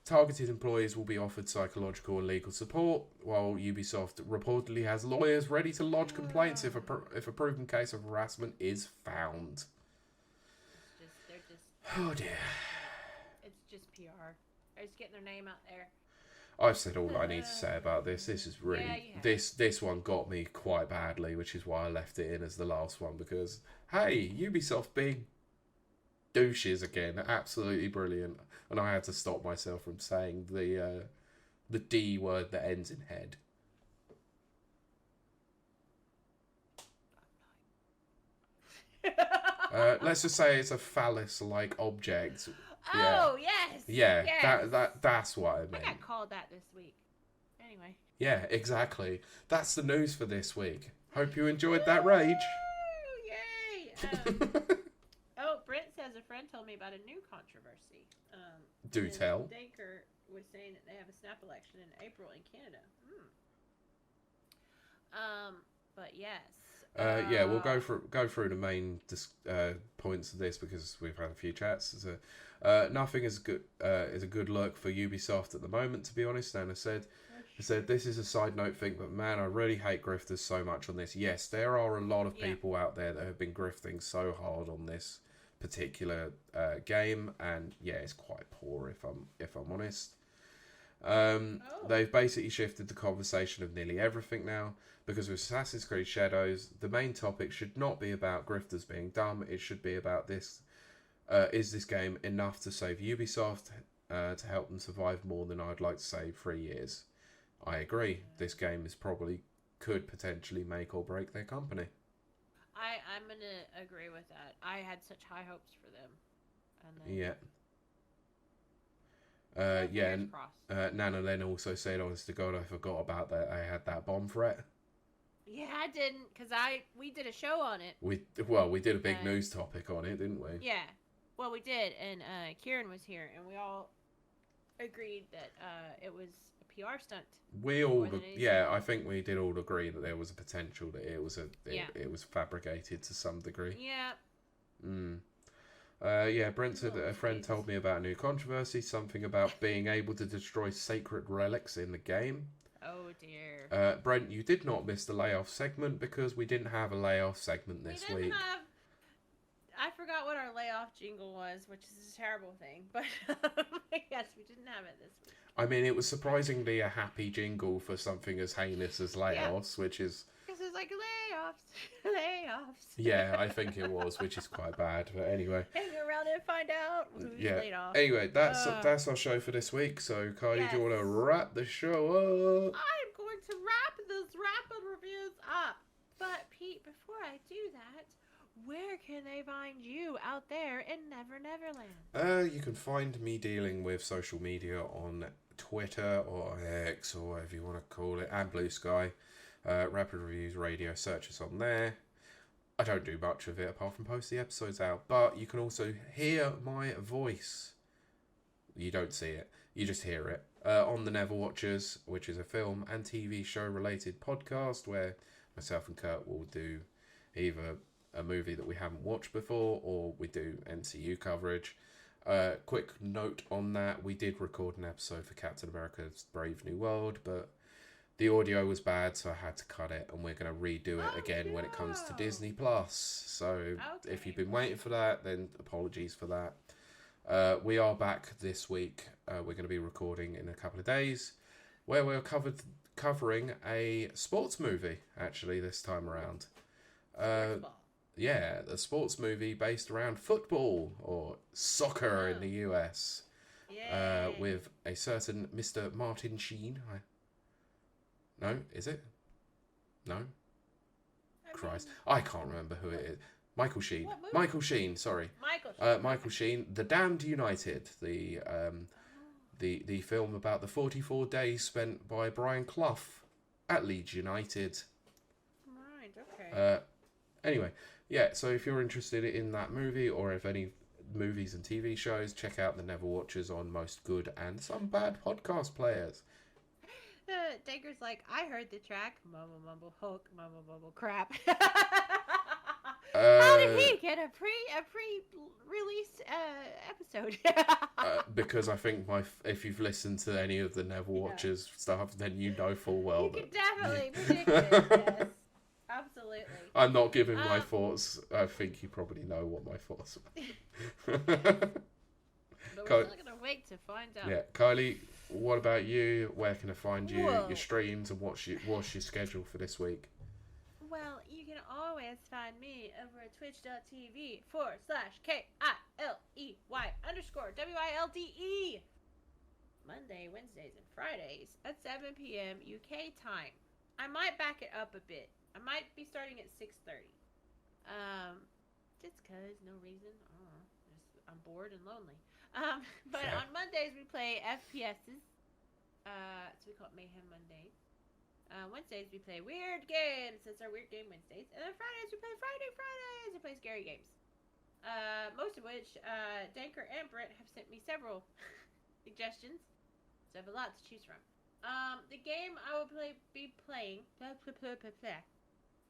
Speaker 2: targeted employees will be offered psychological and legal support, while Ubisoft reportedly has lawyers ready to lodge complaints if a proven case of harassment is found. Oh dear.
Speaker 1: It's just PR. They're just getting their name out there.
Speaker 2: I've said all I need to say about this. This is really this one got me quite badly, which is why I left it in as the last one, because hey, Ubisoft being douches again. Absolutely brilliant. And I had to stop myself from saying the D word that ends in head. Let's just say it's a phallus-like object.
Speaker 1: Oh, yes.
Speaker 2: Yeah,
Speaker 1: yes.
Speaker 2: that's what I meant.
Speaker 1: I got called that this week. Anyway.
Speaker 2: Yeah, exactly. That's the news for this week. Hope you enjoyed that rage.
Speaker 1: Yay! Brent says a friend told me about a new controversy.
Speaker 2: Do tell.
Speaker 1: Daker was saying that they have a snap election in April in Canada. But yes.
Speaker 2: Yeah, we'll go through the main points of this because we've had a few chats. So, nothing is good is a good look for Ubisoft at the moment, to be honest. And I said this is a side note thing, but man, I really hate grifters so much on this. Yes, there are a lot of people out there that have been grifting so hard on this particular game, and yeah, it's quite poor if I'm honest. They've basically shifted the conversation of nearly everything now, because with Assassin's Creed Shadows, the main topic should not be about grifters being dumb. It should be about this: is this game enough to save Ubisoft to help them survive more than I'd like to save 3 years? I agree. This game could potentially make or break their company.
Speaker 1: I'm gonna agree with that. I had such high hopes for them. And then,
Speaker 2: Nana then also said, honest to God, I forgot about that. I had that bomb threat.
Speaker 1: Yeah, I didn't, because we did a show on it.
Speaker 2: We did a big news topic on it, didn't we?
Speaker 1: Yeah. Well, we did, and Kieran was here, and we all agreed that it was a PR stunt.
Speaker 2: I think we did all agree that there was a potential that it was fabricated to some degree.
Speaker 1: Yeah.
Speaker 2: Brent said that a friend told me about a new controversy, something about being able to destroy sacred relics in the game.
Speaker 1: Oh dear.
Speaker 2: Brent, you did not miss the layoff segment because we didn't have a layoff segment this week.
Speaker 1: I forgot what our layoff jingle was, which is a terrible thing, but yes, we didn't have it this week.
Speaker 2: I mean, it was surprisingly a happy jingle for something as heinous as layoffs, which is...
Speaker 1: Because it's like, layoffs.
Speaker 2: Yeah, I think it was, which is quite bad, but anyway.
Speaker 1: Hang around and find out who's laid off.
Speaker 2: Anyway, that's our show for this week, so Kylie, do you want to wrap the show up?
Speaker 1: I'm going to wrap this rapid reviews up. But Pete, before I do that, where can they find you out there in Never Neverland?
Speaker 2: You can find me dealing with social media on Twitter or X or whatever you want to call it, and Blue Sky. Rapid Reviews Radio, search us on there. I don't do much of it apart from post the episodes out, but you can also hear my voice. You don't see it, you just hear it. On the Never Watchers, which is a film and TV show related podcast where myself and Kurt will do either a movie that we haven't watched before or we do MCU coverage. Quick note on that, we did record an episode for Captain America's Brave New World, but the audio was bad, so I had to cut it, and we're going to redo it again when it comes to Disney Plus. So if you've been waiting for that, then apologies for that. We are back this week. We're going to be recording in a couple of days, where we're covering a sports movie, actually, this time around. Yeah, a sports movie based around football, or soccer in the US, with a certain Mr. Martin Sheen. No, is it? No? Christ. I can't remember who it is. Michael Sheen. Michael Sheen, sorry. Michael Sheen. The Damned United. The film about the 44 days spent by Brian Clough at Leeds United.
Speaker 1: Right, okay.
Speaker 2: Anyway, yeah, so if you're interested in that movie, or if any movies and TV shows, check out the Never Watchers on most good and some bad podcast players.
Speaker 1: Dager's like, I heard the track, mumble mumble hulk, mumble mumble crap. How did he get a pre-release episode?
Speaker 2: Because I think if you've listened to any of the Never Watchers stuff, then you know full well
Speaker 1: you can definitely predict it. Yes, absolutely.
Speaker 2: I'm not giving my thoughts. I think you probably know what my thoughts are.
Speaker 1: But we're still gonna wait to find out.
Speaker 2: Yeah, Kylie, what about you? Where can I find you? Your streams, and what's your schedule for this week?
Speaker 1: Well, you can always find me over at twitch.tv/KILEY KLEY_WILDE. Monday, Wednesdays, and Fridays at 7 p.m. UK time. I might back it up a bit. I might be starting at 6:30. Just cause, no reason. I don't know. I'm bored and lonely. But
Speaker 2: Fair.
Speaker 1: on Mondays we play FPSs. So we call it Mayhem Mondays. Wednesdays we play weird games. That's our weird game Wednesdays. And then Fridays we play Fridays. We play scary games. Most of which Danker and Brent have sent me several suggestions. So I have a lot to choose from. The game I will be playing. I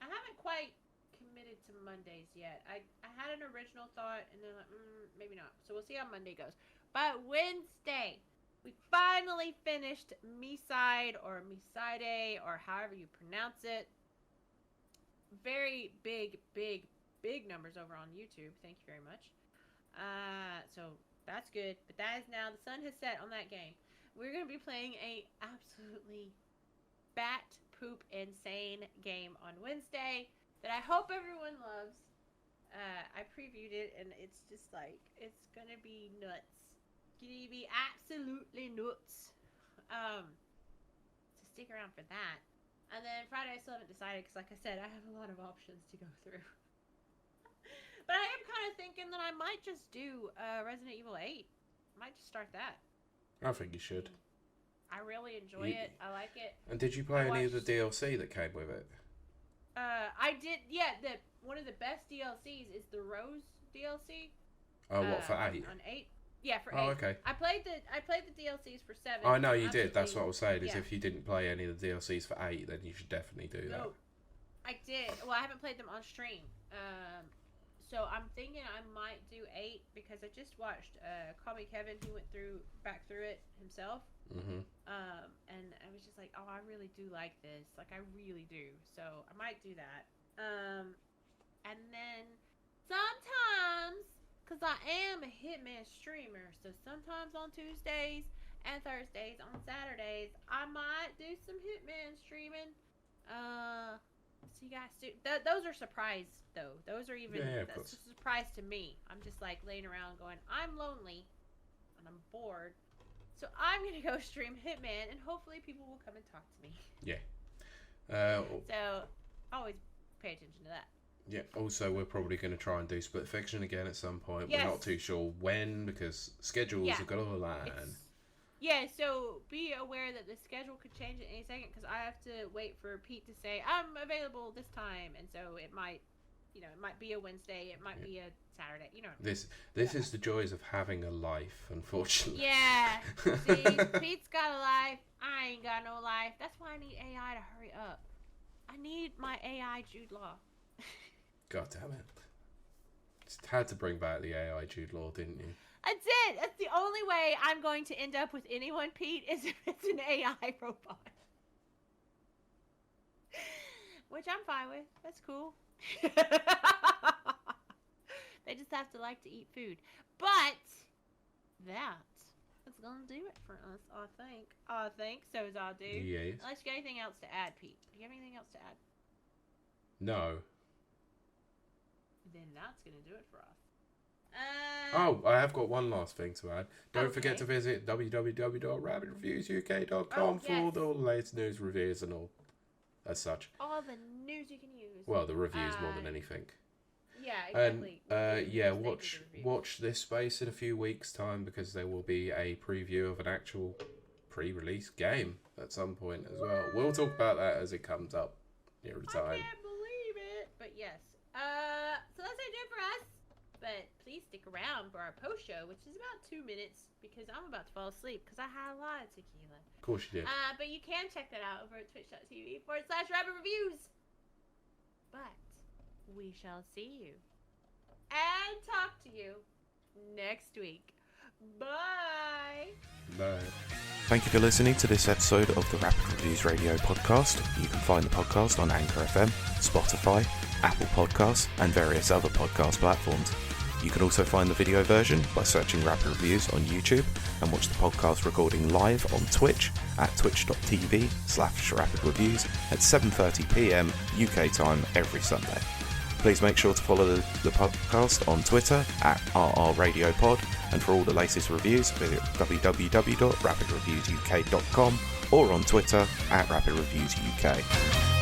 Speaker 1: haven't quite committed to Mondays yet. I had an original thought and then maybe not. So we'll see how Monday goes. But Wednesday, we finally finished Me-Side or Me-Side or however you pronounce it. Very big numbers over on YouTube. Thank you very much. So that's good. But that is now, the sun has set on that game. We're going to be playing a absolutely bat poop insane game on Wednesday that I hope everyone loves. I previewed it and it's just like, it's going to be nuts. It's going to be absolutely nuts. So stick around for that. And then Friday I still haven't decided because like I said, I have a lot of options to go through. But I am kind of thinking that I might just do Resident Evil 8. I might just start that.
Speaker 2: I think you should.
Speaker 1: I really enjoy it. I like it.
Speaker 2: And did you play any of the DLC that came with it?
Speaker 1: I did. Yeah, one of the best DLCs is the Rose DLC.
Speaker 2: Oh, what, for 8?
Speaker 1: On 8. Yeah, for 8.
Speaker 2: Oh, okay.
Speaker 1: I played the DLCs for 7.
Speaker 2: I know you did. That's what I was saying. Is
Speaker 1: yeah.
Speaker 2: if you didn't play any of the DLCs for 8, then you should definitely do that.
Speaker 1: No, I did. Well, I haven't played them on stream. So I'm thinking I might do 8 because I just watched Call Me Kevin. He went back through it himself.
Speaker 2: Mm-hmm.
Speaker 1: And I was just like, oh, I really do like this. Like, I really do. So I might do that. And then sometimes, because I am a Hitman streamer, so sometimes on Tuesdays and Thursdays, on Saturdays, I might do some Hitman streaming. So you guys do. Those are surprise, though. Those are even, that's just a surprise to me. I'm just like laying around going, I'm lonely and I'm bored. So I'm going to go stream Hitman and hopefully people will come and talk to me.
Speaker 2: Yeah.
Speaker 1: So always pay attention to that.
Speaker 2: Yeah, also we're probably going to try and do Split Fiction again at some point.
Speaker 1: Yes.
Speaker 2: We're not too sure when because schedules have got all that.
Speaker 1: Yeah, so be aware that the schedule could change at any second because I have to wait for Pete to say, I'm available this time. And so it might, it might be a Wednesday. It might be a Saturday. You know.
Speaker 2: This is the joys of having a life, unfortunately.
Speaker 1: Yeah. See, Pete's got a life. I ain't got no life. That's why I need AI to hurry up. I need my AI Jude Law.
Speaker 2: God damn it. Just had to bring back the AI Jude Law, didn't you?
Speaker 1: I did. That's the only way I'm going to end up with anyone, Pete, is if it's an AI robot. Which I'm fine with. That's cool. They just have to like to eat food. But that's going to do it for us, I think. I think so, Zadu.
Speaker 2: Yes.
Speaker 1: Unless you got anything else to add, Pete. Do you have anything else to add?
Speaker 2: No.
Speaker 1: Then that's going to do it for us.
Speaker 2: I have got one last thing to add. Don't forget to visit www.rabbitreviewsuk.com for all the latest news, reviews, and all as such.
Speaker 1: All the news you can use.
Speaker 2: Well, the reviews more than anything.
Speaker 1: Yeah, exactly.
Speaker 2: And watch this space in a few weeks' time because there will be a preview of an actual pre-release game at some point as well. We'll talk about that as it comes up near the time.
Speaker 1: I can't believe it, but yes. So that's it for us. But please stick around for our post show, which is about 2 minutes because I'm about to fall asleep because I had a lot of tequila.
Speaker 2: Of course you did.
Speaker 1: But you can check that out over at twitch.tv/rabbit-reviews. But we shall see you and talk to you next week. Bye.
Speaker 2: Bye.
Speaker 3: Thank you for listening to this episode of the Rapid Reviews Radio podcast. You can find the podcast on Anchor FM, Spotify, Apple Podcasts, and various other podcast platforms. You can also find the video version by searching Rapid Reviews on YouTube and watch the podcast recording live on Twitch at twitch.tv/rapidreviews at 7:30 PM UK time every Sunday. Please make sure to follow the podcast on Twitter at RRRadioPod, and for all the latest reviews, visit www.rapidreviewsuk.com or on Twitter at RapidReviewsUK.